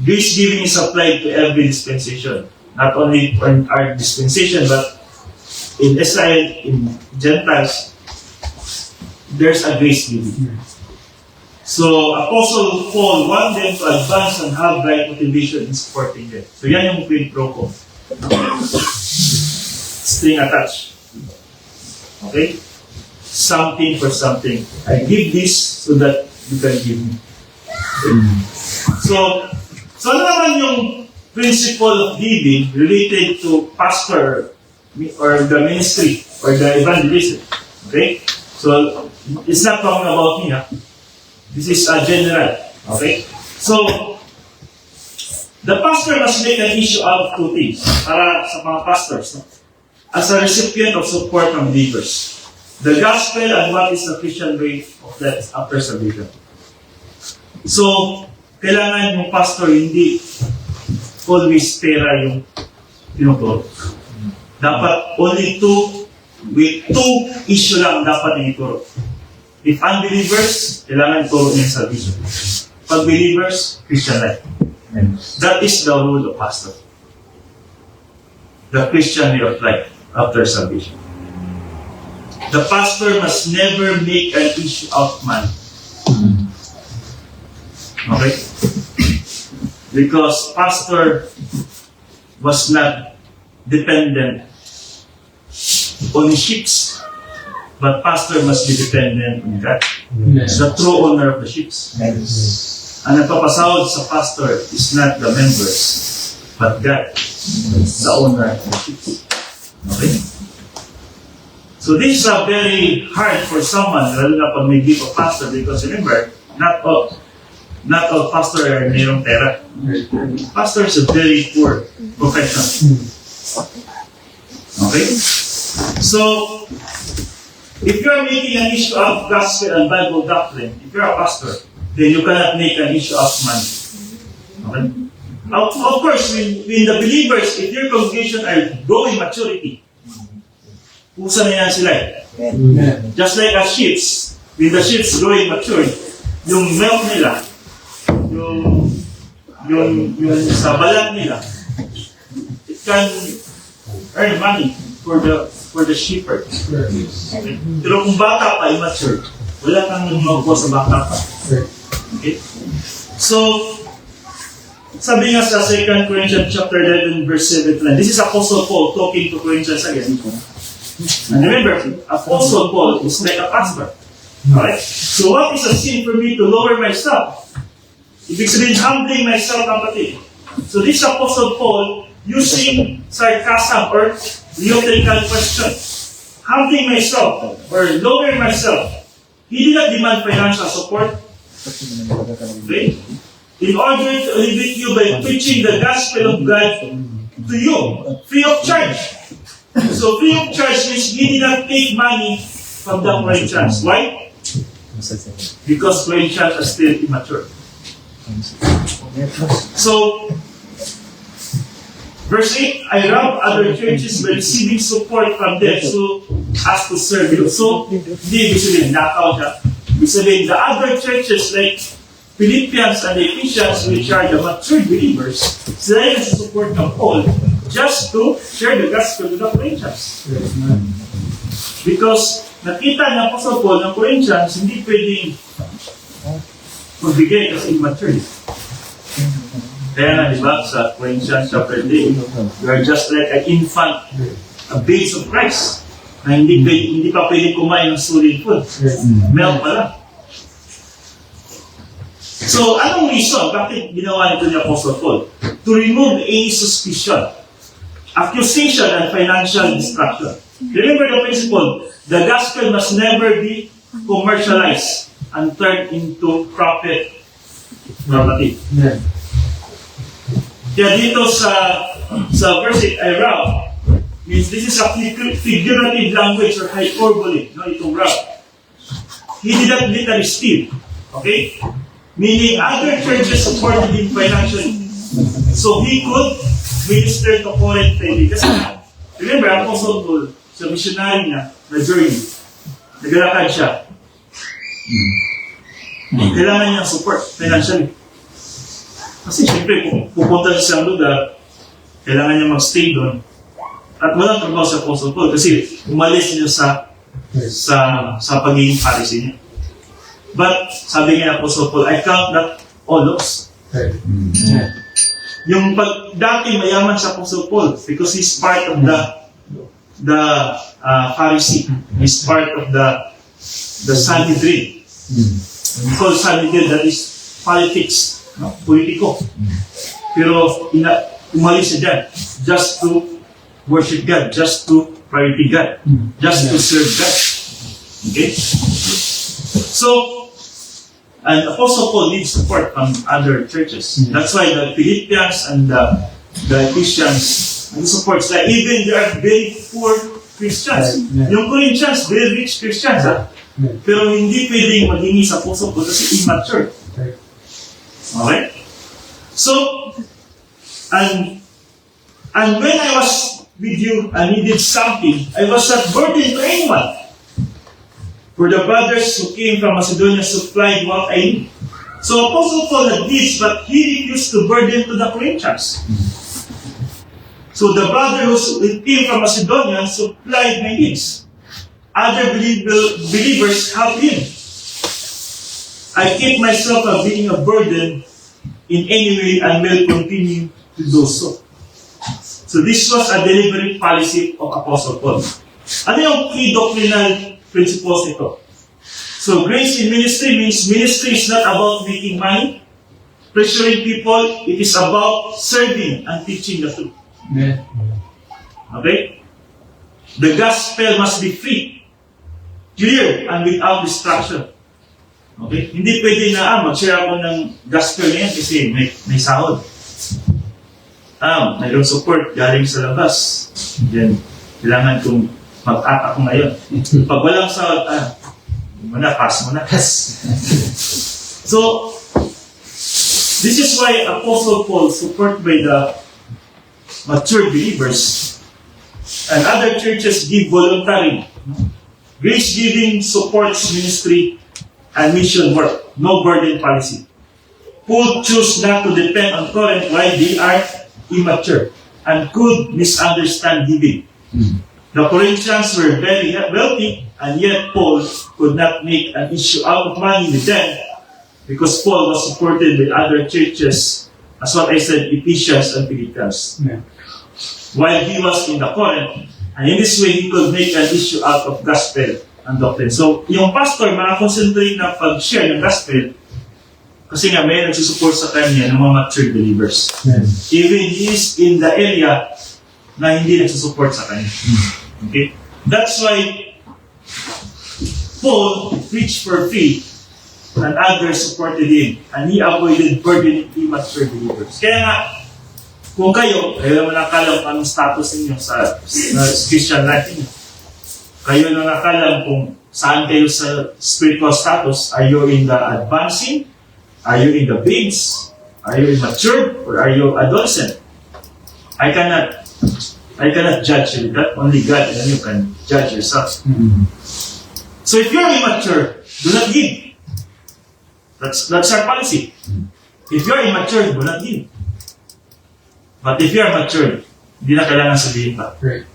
Grace giving is applied to every dispensation. Not only in our dispensation, but in Israel, in Gentiles, there's a grace giving. So, Apostle Paul want them to advance and have right motivation in supporting them. So, yan yung quid pro quo. String attached. Okay? Something for something. I give this so that you can give me. Okay? So ano naman yung principle of giving related to pastor or the ministry or the evangelism? Okay? So, it's not talking about me. This is a general. Okay? So, the pastor must make an issue out of two things para sa mga pastors. No? As a recipient of support from believers. The gospel and what is the Christian way of that after salvation. So, kailangan yung pastor hindi always pera yung tinuturo. Dapat only two issue lang dapat ituro. If unbelievers, kailangan ituro niya salvation. Pag believers, Christian life. That is the rule of pastor. The Christian way of life after salvation. The pastor must never make an issue of money. Okay? Because pastor was not dependent on ships, but pastor must be dependent on God. Yes. The true owner of the ships. Yes. Ang nagpapasahod sa pastor is not the members, but God, the owner of the ships. Okay? So this is very hard for someone, lalo na pag may give a pastor, because remember, not all pastor are mayroong pera. Pastor is a very poor profession. Okay? So, if you are making an issue of gospel and Bible doctrine, if you are a pastor, then you cannot make an issue of money. Okay? Of course, when the believers, if your congregation are growing maturity, pusa na yan sila eh. Just like as sheets, when the sheets growing mature, yung milk nila, yung sa balat nila, it can earn money for the shepherd. Okay? Pero kung bata pa, immature, wala kang makuha sa bata pa. Okay? So, sabi nga sa 2 Corinthians chapter 11 verse 7, this is Apostle Paul talking to Corinthians again. And remember, Apostle Paul is like a pastor. Alright? So what is a sin for me to lower myself? Ibig sabihin, humbling myself, kapatid. So this Apostle Paul using sarcasm or rhetorical question. Humbling myself or lowering myself. He did not demand financial support. Okay? In order to elevate you by preaching the gospel of God to you, free of charge. So free of charge means he did not take money from the Corinthians. Why? Because Corinthians are still immature. So, verse 8, I rob other churches by receiving support from them so as to serve you. So, hindi ibig sabihin, nakaw siya. Ibig sabihin, the other churches like Philippians and Ephesians, which are the mature believers, sila yung support ng Paul just to share the gospel with the Corinthians. Because nakita ng Apostle Paul ng Corinthians, hindi pwedeng magbigay kasi immature. Kaya nga, di ba, sa Corinthians chapter 3, you are just like an infant, a babe of Christ, na hindi pa pwedeng kumain ng solid food. Milk pa lang. So, anong reason? Bakit ginawa nito ni Apostle Paul? To remove any suspicion, accusation, and financial distraction. Remember the principle, the gospel must never be commercialized and turned into profit normative. Yeah. Kaya dito sa verse 8, I rob, means this is a figurative language or hyperbole, no, itong rob. He did not literally steal, okay? Meaning other churches supported him financially. So he could minister to Corinth freely. Kasi remember, Apostle Paul, sa missionary na journey, naglalakad siya. Kailangan niya support financially. Kasi siyempre, kung pupunta siya sa lugar, kailangan niya mag-stay doon. At walang trabaho sa Apostle Paul kasi umalis niya sa pagiging Pharisee niya. But, sabi nga Apostle Paul, I count that all loss. Yung dati mayaman sa Apostle Paul because he's part of the Pharisee. He's part of the Sanhedrin. Because Sanhedrin, that is politics, no? Politiko. Pero umalis siya dyan just to worship God, just to priority God, just to serve God. Okay? So, and Apostle Paul needs support from other churches. That's why the Philippians and the Ephesians supports that even they are very poor Christians. Yung Corinthians, very rich Christians, ha? Pero hindi pwedeng maghingi sa Apostle Paul kasi immature. Okay? So, and when I was with you and needed something, I was not burdened to anyone. For the brothers who came from Macedonia supplied what I need. So Apostle Paul had this, but he refused to burden to the Corinthians. So the brother who came from Macedonia supplied my needs. Other believers helped him. I keep myself from being a burden in any way and will continue to do so. So this was a deliberate policy of Apostle Paul. Ano yung key doctrinal principles nito? So grace in ministry means ministry is not about making money, pressuring people. It is about serving and teaching the truth. Okay? The gospel must be free, clear, and without distraction. Okay? Hindi pwede na, mag-share ako ng gospel na yan kasi may sahod. Mayroong support galing sa labas. Then, kailangan kong mag-act ako ngayon. Pag walang sahod, pass mo na. So, this is why Apostle Paul, supported by the mature believers, and other churches give voluntary. Grace-giving supports ministry and mission work. No burden policy. Paul chose not to depend on Corinth while they are immature and could misunderstand giving. The Corinthians were very wealthy, and yet Paul could not make an issue out of money with them because Paul was supported by other churches, as what I said, Ephesians and Philippians. While he was in the Corinth, and in this way, he could make an issue out of gospel and doctrine. So, yung pastor, makakonsentrate na pag-share ng gospel kasi nga may nagsusupport sa kanya ng mga mature believers. Even he is in the area na hindi nagsusupport sa kanya. Okay? That's why Paul preached for free and others supported him and he avoided burdening immature believers. Kaya nga, kung kayo naman nakalam kung anong status ninyo sa Christian life ninyo. Kayo na nakalam kung saan kayo sa spiritual status. Are you in the advancing? Are you in the babes? Are you immature? Or are you adolescent? I cannot judge you with that. Only God and you can judge yourself. So if you're immature, do not give. That's our policy. If you're immature, do not give. But if you're mature, hindi na kailangan sabihin pa. Right.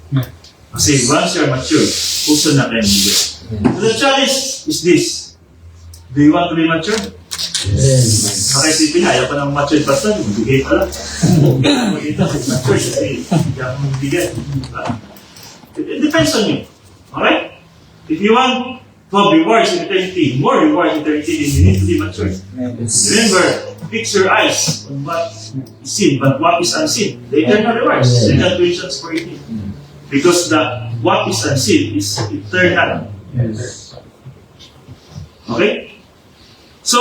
Kasi once you're mature, puso na kayo bigay. So the challenge is this. Do you want to be mature? Yes. Makaisipin na, ayaw pa ng mature pastor, magbigay pa lang. Mature kasi hindi ako magbigay. It depends on you. Alright? If you want to have rewards in eternity, more rewards in eternity, then you need to be mature. Remember, fix your eyes on what is seen, but what is unseen. The eternal rewards. 2 Corinthians 4:18. Because the what is unseen is eternal. Okay? So,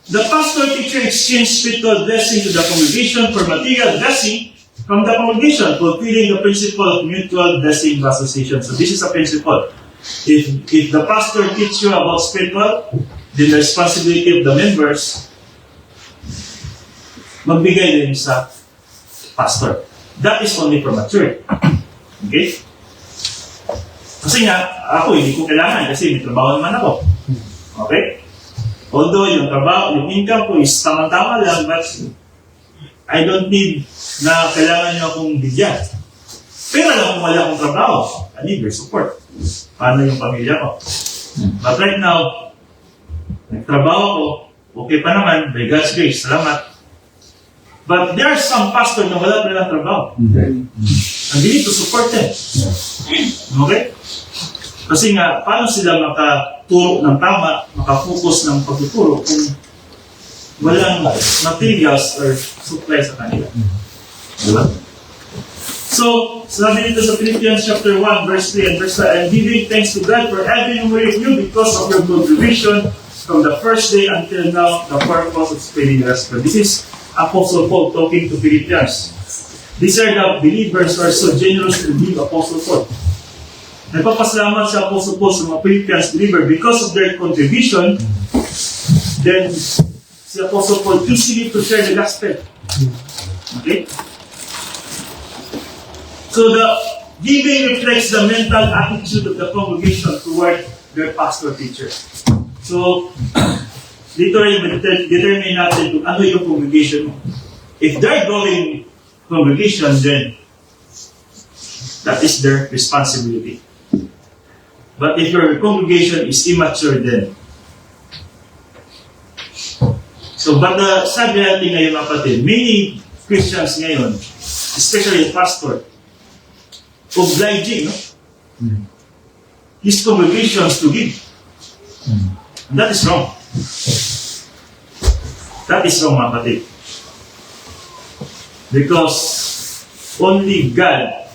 the pastor teacher exchanged spiritual blessing to the congregation for material blessing from the congregation, fulfilling the principle of mutual blessing by association. So this is a principle. If the pastor teach you about spiritual, then the responsibility of the members magbigay din sa pastor. That is only for mature. Okay? Kasi nga, ako hindi ko kailangan kasi may trabaho naman ako. Okay? Although yung trabaho, yung income ko is tama-tama lang, but I don't need na kailangan nyo akong bigyan. Pero alam kung wala akong trabaho, I need your support. Paano yung pamilya ko? But right now, nagtrabaho ko, okay pa naman, by God's grace, salamat. But there are some pastors na wala nilang trabaho. And we need to support them. Okay? Kasi nga, paano sila makaturo ng tama, makafocus ng pagtuturo kung walang materials or supply sa kanila. Diba? So, sabi dito sa Philippians chapter 1, verse 3 and verse 5, "I'm giving thanks to God for having with you because of your contribution from the first day until now, the purpose of spreading the gospel." This is Apostle Paul talking to Philippians. These are the believers who are so generous to give Apostle Paul. Nagpapasalamat si Apostle Paul sa mga Philippians believer because of their contribution. Then, si Apostle Paul easily to share the gospel. Okay? So the giving reflects the mental attitude of the congregation toward their pastor teacher. So, dito rin determine natin kung ano yung congregation mo. If they're growing congregation, then that is their responsibility. But if your congregation is immature, then so, but the sad reality ngayon, kapatid, many Christians ngayon, especially the pastor, obliging his congregations to give. And that is wrong. That is wrong, kapatid. Because only God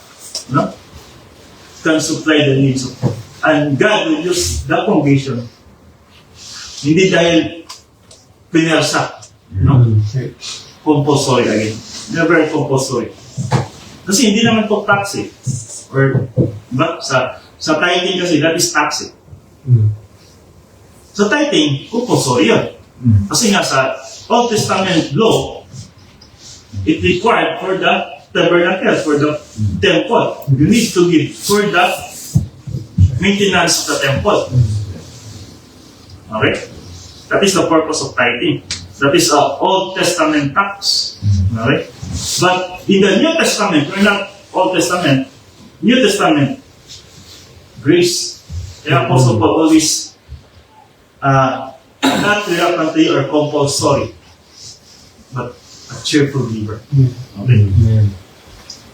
can supply the needs of God. And God will use the congregation. Hindi dahil pinarsa. Compulsory again. Never compulsory. Kasi hindi naman po tax eh. Or, but sa tithing kasi, that is tax eh. Sa tithing, compulsory yun. Kasi nga sa Old Testament law, it required for the tabernacle, for the temple. You need to give for the maintenance of the temple. Okay? That is the purpose of tithing. That is an Old Testament tax. Okay? But in the New Testament, we're not Old Testament, New Testament, grace. Kaya Apostle Paul always not reluctantly or compulsory, but a cheerful giver. Okay?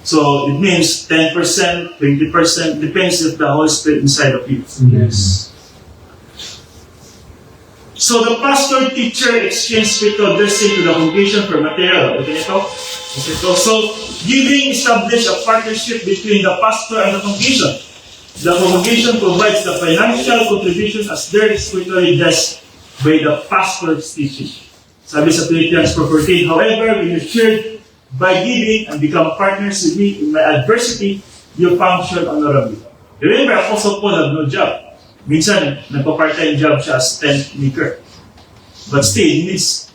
So it means 10%, 20%, depends if the Holy Spirit inside of you. Yes. So the pastor teacher exchanged spiritual blessing to the congregation for material. Okay, ito? So giving established a partnership between the pastor and the congregation. The congregation provides the financial contribution as their spiritually blessed by the pastor's teaching. Sabi sa Philippians 4:14, "However, when you share by giving and become partners with me in my adversity, you function honorably." Remember, Apostle Paul had no job. Minsan, nagpa-part-time job siya as tent maker. But still, he needs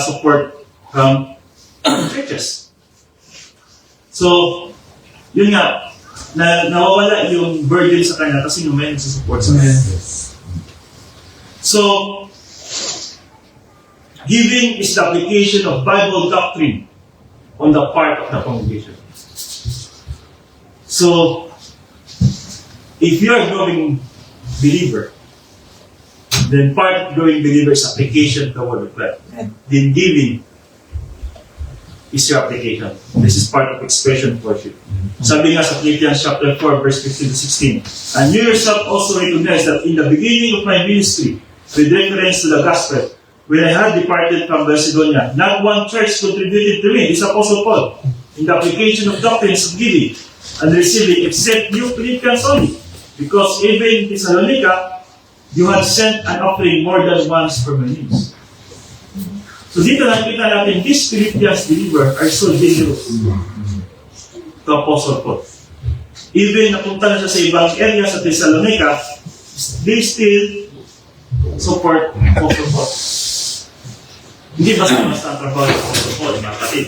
support from churches. So, yun nga, nawawala yung burden sa kanya kasi yung may nagsusupport sa kanya. So, giving is the application of Bible doctrine on the part of the congregation. So, if you are a growing believer, then part of growing believer is application of the Word of God. Then giving is your application. This is part of expression of worship. Sabi nga sa Philippians chapter 4, verse 15 to 16, and you yourself also recognize that in the beginning of my ministry, with reference to the gospel, when I had departed from Macedonia, not one church contributed to me, this Apostle Paul, in the application of doctrines of giving and receiving, except you Philippians only, because even in Thessalonica, you had sent an offering more than once for my needs. So dito nakita natin, these Philippians believers are so generous to Apostle Paul. Even napunta na siya sa ibang area sa Thessalonica, they still support Apostle Paul. Hindi basta-basta ang trabaho ng Apostle Paul, mga kapatid.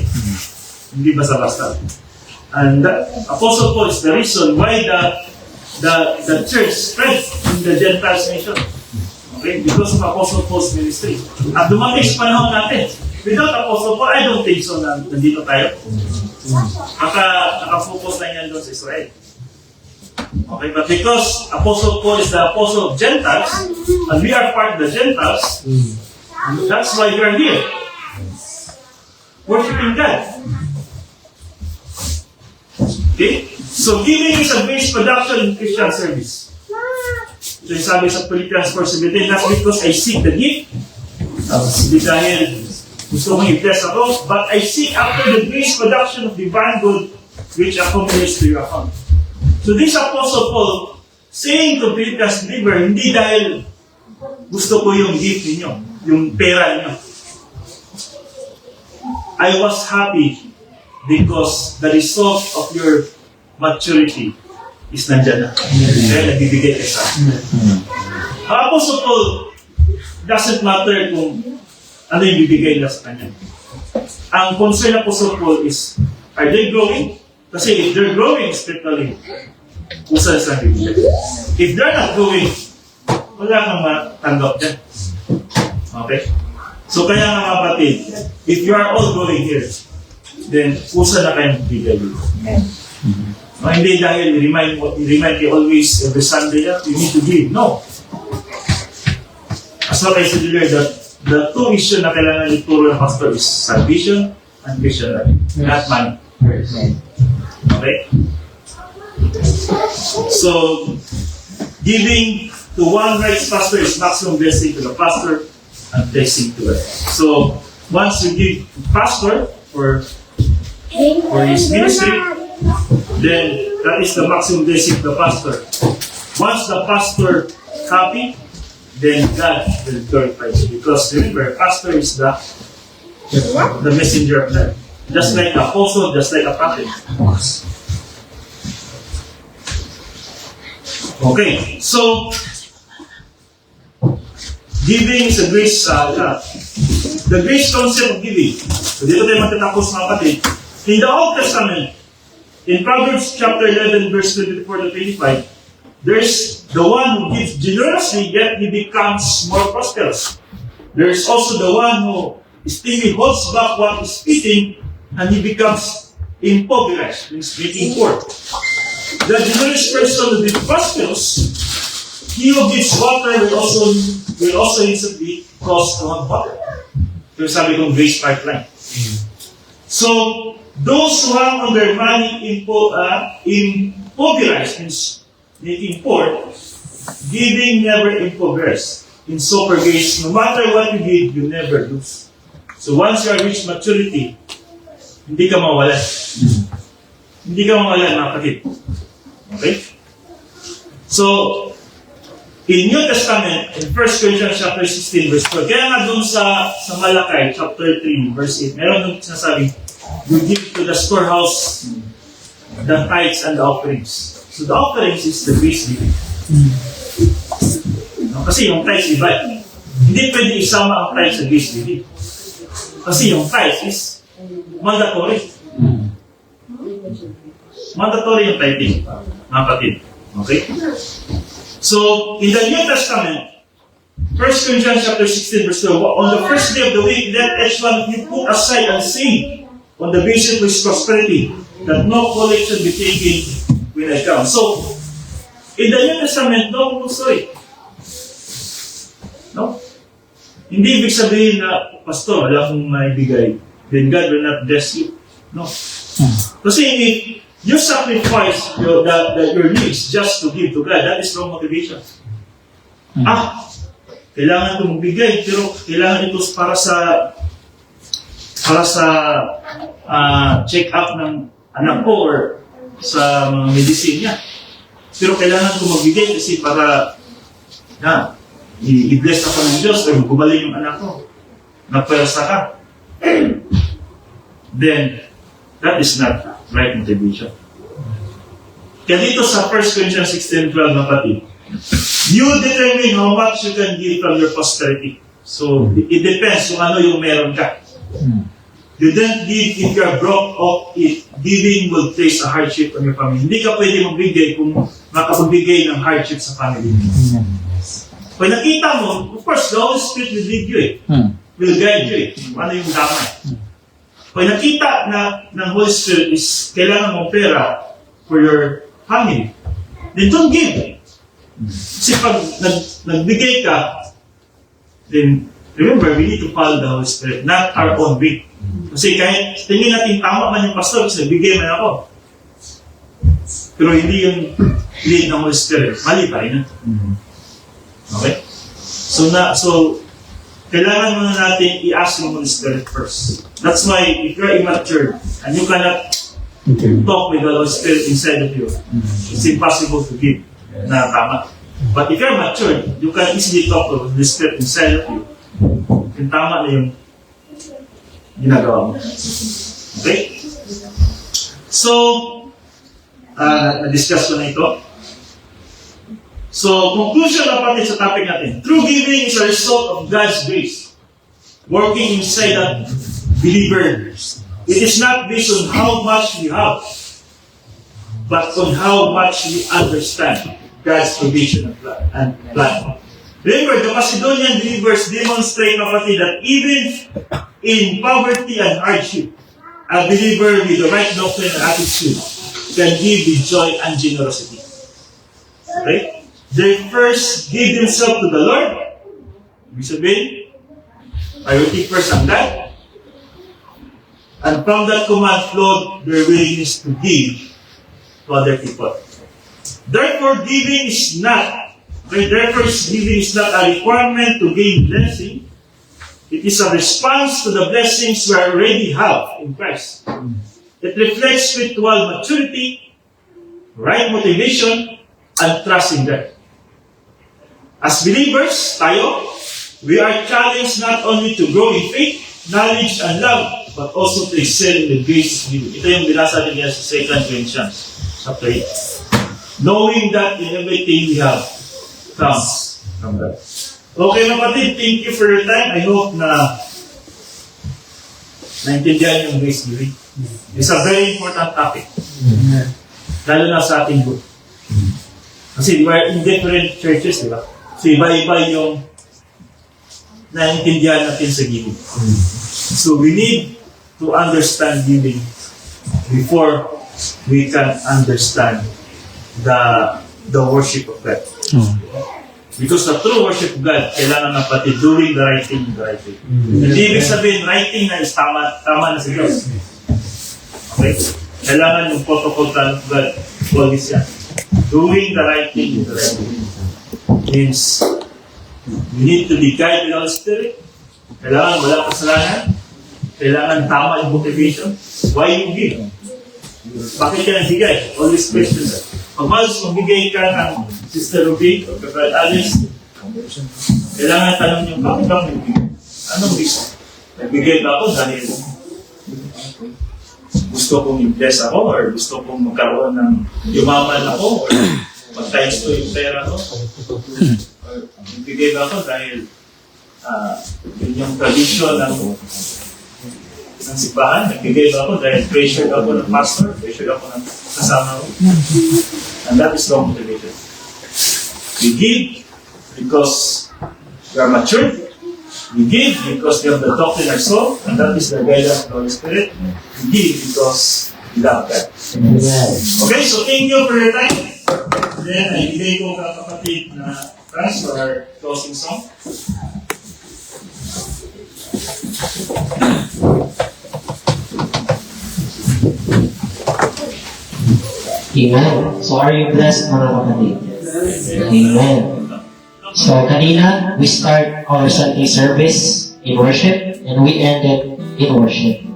Hindi basta-basta. And Apostle Paul is the reason why the church spread in the Gentiles nation. Okay? Because of Apostle Paul's ministry. At dumating sa panahon natin, without Apostle Paul, I don't think so na nandito tayo. Naka-focus lang yan doon sa Israel. Okay? But because Apostle Paul is the apostle of Gentiles, and we are part of the Gentiles, that's why we are here. Worshiping God. Okay? So giving is a base production in Christian service. So yung sabi sa Philippians 4:17, not because I seek the gift, hindi dahil gusto mong i-bless ako, but I seek after the base production of divine good which accommodates to your account. So this Apostle Paul saying to Philippians believer, hindi dahil gusto ko yung gift ninyo, yung pera ninyo. I was happy because the result of your maturity is nandyan na. Kaya nagbibigay ka sa akin. Ang Apostle Paul doesn't matter kung ano yung bibigay nila sa kanya. Ang concern ng Apostle Paul is, are they growing? Kasi if they're growing spiritually, usa sa bibigay. If they're not growing, wala kang matanggap dyan. Okay? So kaya nga mga kapatid, if you are all growing here, then usa na kayong bibigay dito. Hindi dahil remind you always every Sunday that you need to give. No. As what I said earlier, that the two issues na kailangan ituro ng pastor is salvation and Christian life. Not money. Okay? So, giving to one righteous pastor is maximum blessing to the pastor and blessing to God. So, once you give pastor for his ministry, then that is the maximum blessing of the pastor. Once the pastor happy, then God will glorify you. Because remember, pastor is the messenger of God. Just like an apostle, just like a prophet. Okay, so giving is a grace, the grace concept of giving. So dito tayo matatapos mga kapatid. In the Old Testament, in Proverbs chapter 11, verse 24 to 25, there's the one who gives generously, yet he becomes more prosperous. There's also the one who still holds back what is fitting, and he becomes impoverished, means making poor. The generous person will be prosperous. He who gives water will also instantly cause to have water. So sabi kong grace pipeline. So, those who hang on their money impoverished, means making poor, giving never impoverished. In super grace, no matter what you give, you never lose. So once you reach maturity, hindi ka mawalan. Hindi ka mawalan, mga kapatid. Okay? So, in New Testament, in 1 Corinthians chapter 16, verse 12, kaya nga doon sa Malakay, chapter 3, verse 8, meron doon sinasabi, you give to the storehouse the tithes and the offerings. So the offerings is the grace giving. No, kasi yung tithes iba. Hindi pwede isama ang tithes sa grace giving. Kasi yung tithes is mandatory. Mandatory yung tithing, mga kapatid. Okay? So, in the New Testament, 1 Corinthians chapter 16, verse 12, on the first day of the week, let each one of you put aside and save on the basis of his prosperity, that no collection be taken when I come. So, in the New Testament, no compulsory. No? Hindi ibig sabihin na, Pastor, wala akong maibigay. then God will not bless you. No. Kasi if you sacrifice your needs just to give to God, that is wrong motivation. Kailangan ko magbigay, pero kailangan ito para sa check-up ng anak ko or sa mga medicine niya. Pero kailangan ko magbigay kasi para i-bless ako ng Diyos or gumaling yung anak ko. Nagpwersa ka. Then, that is not right motivation. Kaya dito sa 1 Corinthians 16:12 na pati, you determine how much you can give from your prosperity. So, it depends kung ano yung meron ka. You don't give if you're broke off it. Giving will place a hardship on your family. Hindi ka pwede magbigay kung makapagbigay ng hardship sa family. Pag nakita mo, of course, the Holy Spirit will lead you will guide you ano yung damay. Pag nakita na ng Holy Spirit is kailangan mong pera for your family, then don't give. Kasi pag nagbigay ka, then remember, we need to follow the Holy Spirit, not our own way. Kasi kahit tingin natin tama man yung pastor, kasi nagbigay man ako. Pero hindi yung lead ng Holy Spirit. Mali pa rin. Okay? So kailangan muna natin i-ask yung Holy Spirit first. That's why if you're immature and you cannot talk with the Holy Spirit inside of you, it's impossible to give na tama. But if you're mature, you can easily talk to the Spirit inside of you. Yung tama na yung ginagawa mo. Okay? So, na-discuss ko na ito. So, conclusion na pati sa topic natin. True giving is a result of God's grace working inside that believer. It is not based on how much we have, but on how much we understand God's provision and plan. Remember, the Macedonian believers demonstrate kapatid that even in poverty and hardship, a believer with the right doctrine and attitude can give with joy and generosity. Okay? They first gave themselves to the Lord. Ibig sabihin, priority first ang God. And from that command flowed their willingness to give to other people. Therefore, giving is not a requirement to gain blessing. It is a response to the blessings we already have in Christ. It reflects spiritual maturity, right motivation, and trust in God. As believers, we are challenged not only to grow in faith, knowledge, and love, but also to excel in the grace of giving. Ito yung binasa din sa 2 Corinthians chapter 8. Knowing that in everything we have comes from God. Okay, kapatid, thank you for your time. I hope na naintindihan yung grace giving. It's a very important topic. Lalo na sa ating group. Kasi we are in different churches, di ba? So iba-iba yung naintindihan natin sa giving. So we need to understand giving before we can understand the worship of God. Because the true worship of God, kailangan na pati doing the right thing in the right way. Hindi ibig sabihin, right thing na is tama na sa Diyos. Okay? Kailangan yung protocol of God, always yan. Doing the right thing in the right way means you need to be guided by the Holy Spirit. Kailangan wala kasalanan. Kailangan tama yung motivation. Why you give? Bakit ka nagbigay? Always question that. Pag malos magbigay ka ng Sister Ruby o Kapag Alice, kailangan tanong yung bakit ba magbigay? Anong reason? Nagbigay ba ako dahil gusto kong i-bless ako or gusto kong magkaroon ng yumaman ako or mag-times to yung pera ko? Or nagbigay ba ako dahil yun yung tradition ng simbahan? Nagbigay ba ako dahil pressured ako ng pastor? Pressured ako ng kasama ko? And that is wrong motivation. We give because we are mature. We give because we have the doctrine of our soul, and that is the guidance of the Holy Spirit. We give because we love God. Okay, so thank you for your time. Then, I ibigay ko kapatid na Franz for our closing song. Amen. So are you blessed, mga kapatid? Amen. So kanina, we start our Sunday service in worship and we end it in worship.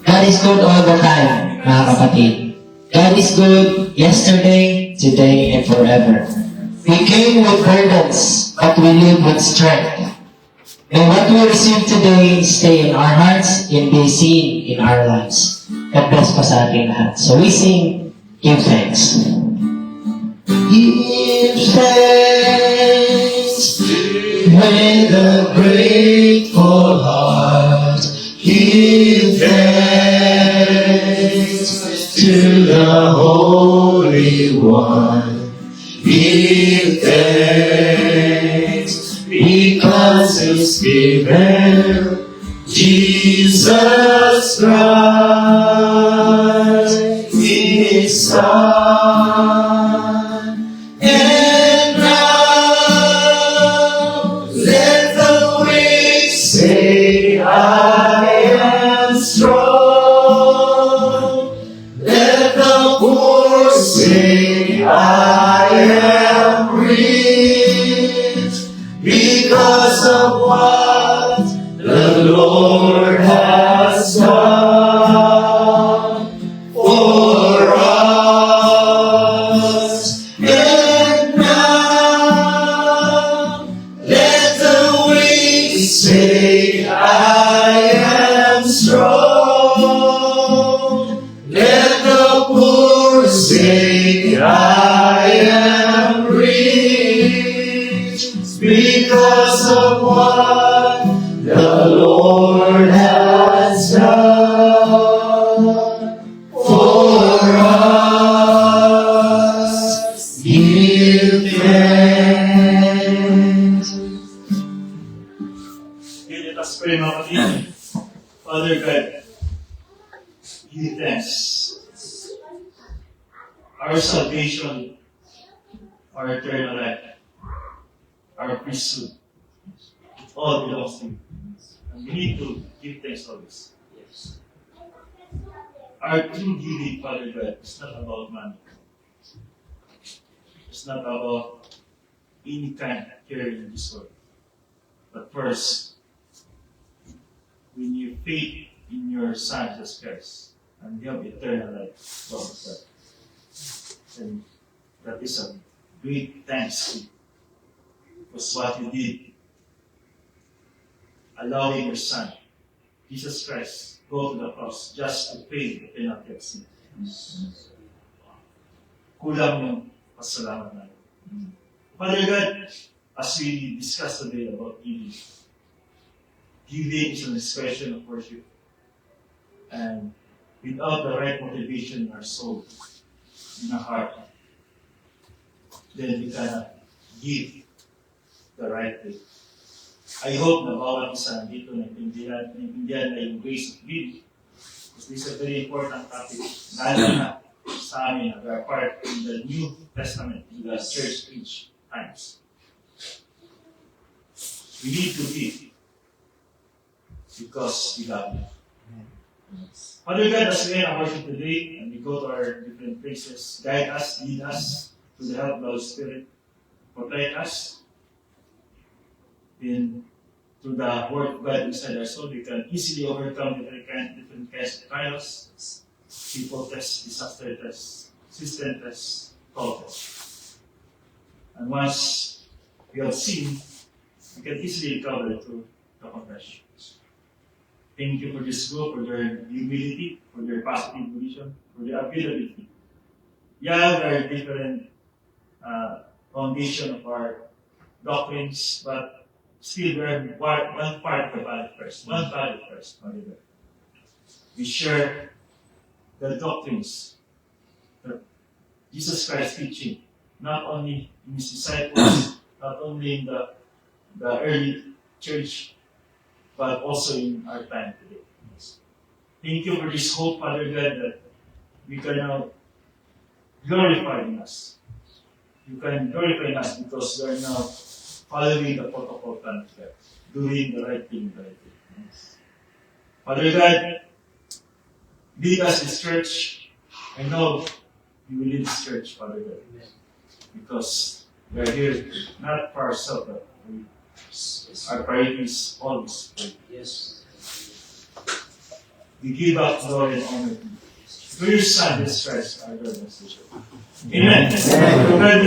God is good all the time, mga kapatid. God is good yesterday, today, and forever. We came with burdens, but we live with strength. And what we receive today stay in our hearts and be seen in our lives. God bless pa sa ating lahat. So we sing, give thanks. Give thanks with a grateful heart. Give thanks to the Holy One. Give thanks because He's given Jesus Christ, His Son. And now let the weak say, I am strong. Let the poor say, I am rich, because of what the Lord has done for us. And now let the weak say, I am strong. Let the poor say, I am rich, because of what the Lord has done for us. Give thanks. Okay, let us pray, mga kapatid. Father God, give thanks. Our salvation, our eternal life, our priesthood, it all belongs to you. And we need to give thanks always. Our true giving, Father God, is not about money. It's not about any kind here in this world. But first, when you faith in your Son, Jesus Christ, and you have eternal life, Lord God, and that is a great thanks to you. Because what you did, allowing your Son, Jesus Christ, go to the cross just to pay the penalty of sin. Kulang yung pasalamat natin. Father God, as we discuss today about giving, giving is an expression of worship. And without the right motivation in our soul, in our heart, then we cannot give the right way. I hope na bawat isa dito naintindihan na yung grace of giving. Because this is a very important topic, lalo na sa amin na we are part in the New Testament, in the church age times. We need to give because we love you. Father God, as we end our worship today and we go to our different places, guide us, lead us to the help of the Holy Spirit, protect us. Then, through the word of God inside our soul, we can easily overcome different kinds of trials, people tests, disaster tests, system tests, call tests. And once we have seen, we can easily recover through the confession. Thank you for this group, for their humility, for their positive vision, for their ability. Yeah, there are different foundation of our doctrines, but still we're one part of the body first. One body first. We share the doctrines that Jesus Christ teaching, not only in his disciples, not only in the early church, but also in our time today. Thank you for this hope, Father God, that we can now glorify in us. You can glorify in us because we are now following the protocol plan, doing the right thing, Father God, lead us this church. I know you will lead this church, Father God. Because we are here not for ourselves, but our priority is always for you. Yes. We give up glory and honor to your Son, Jesus Christ, our Lord and Savior. Amen. Amen.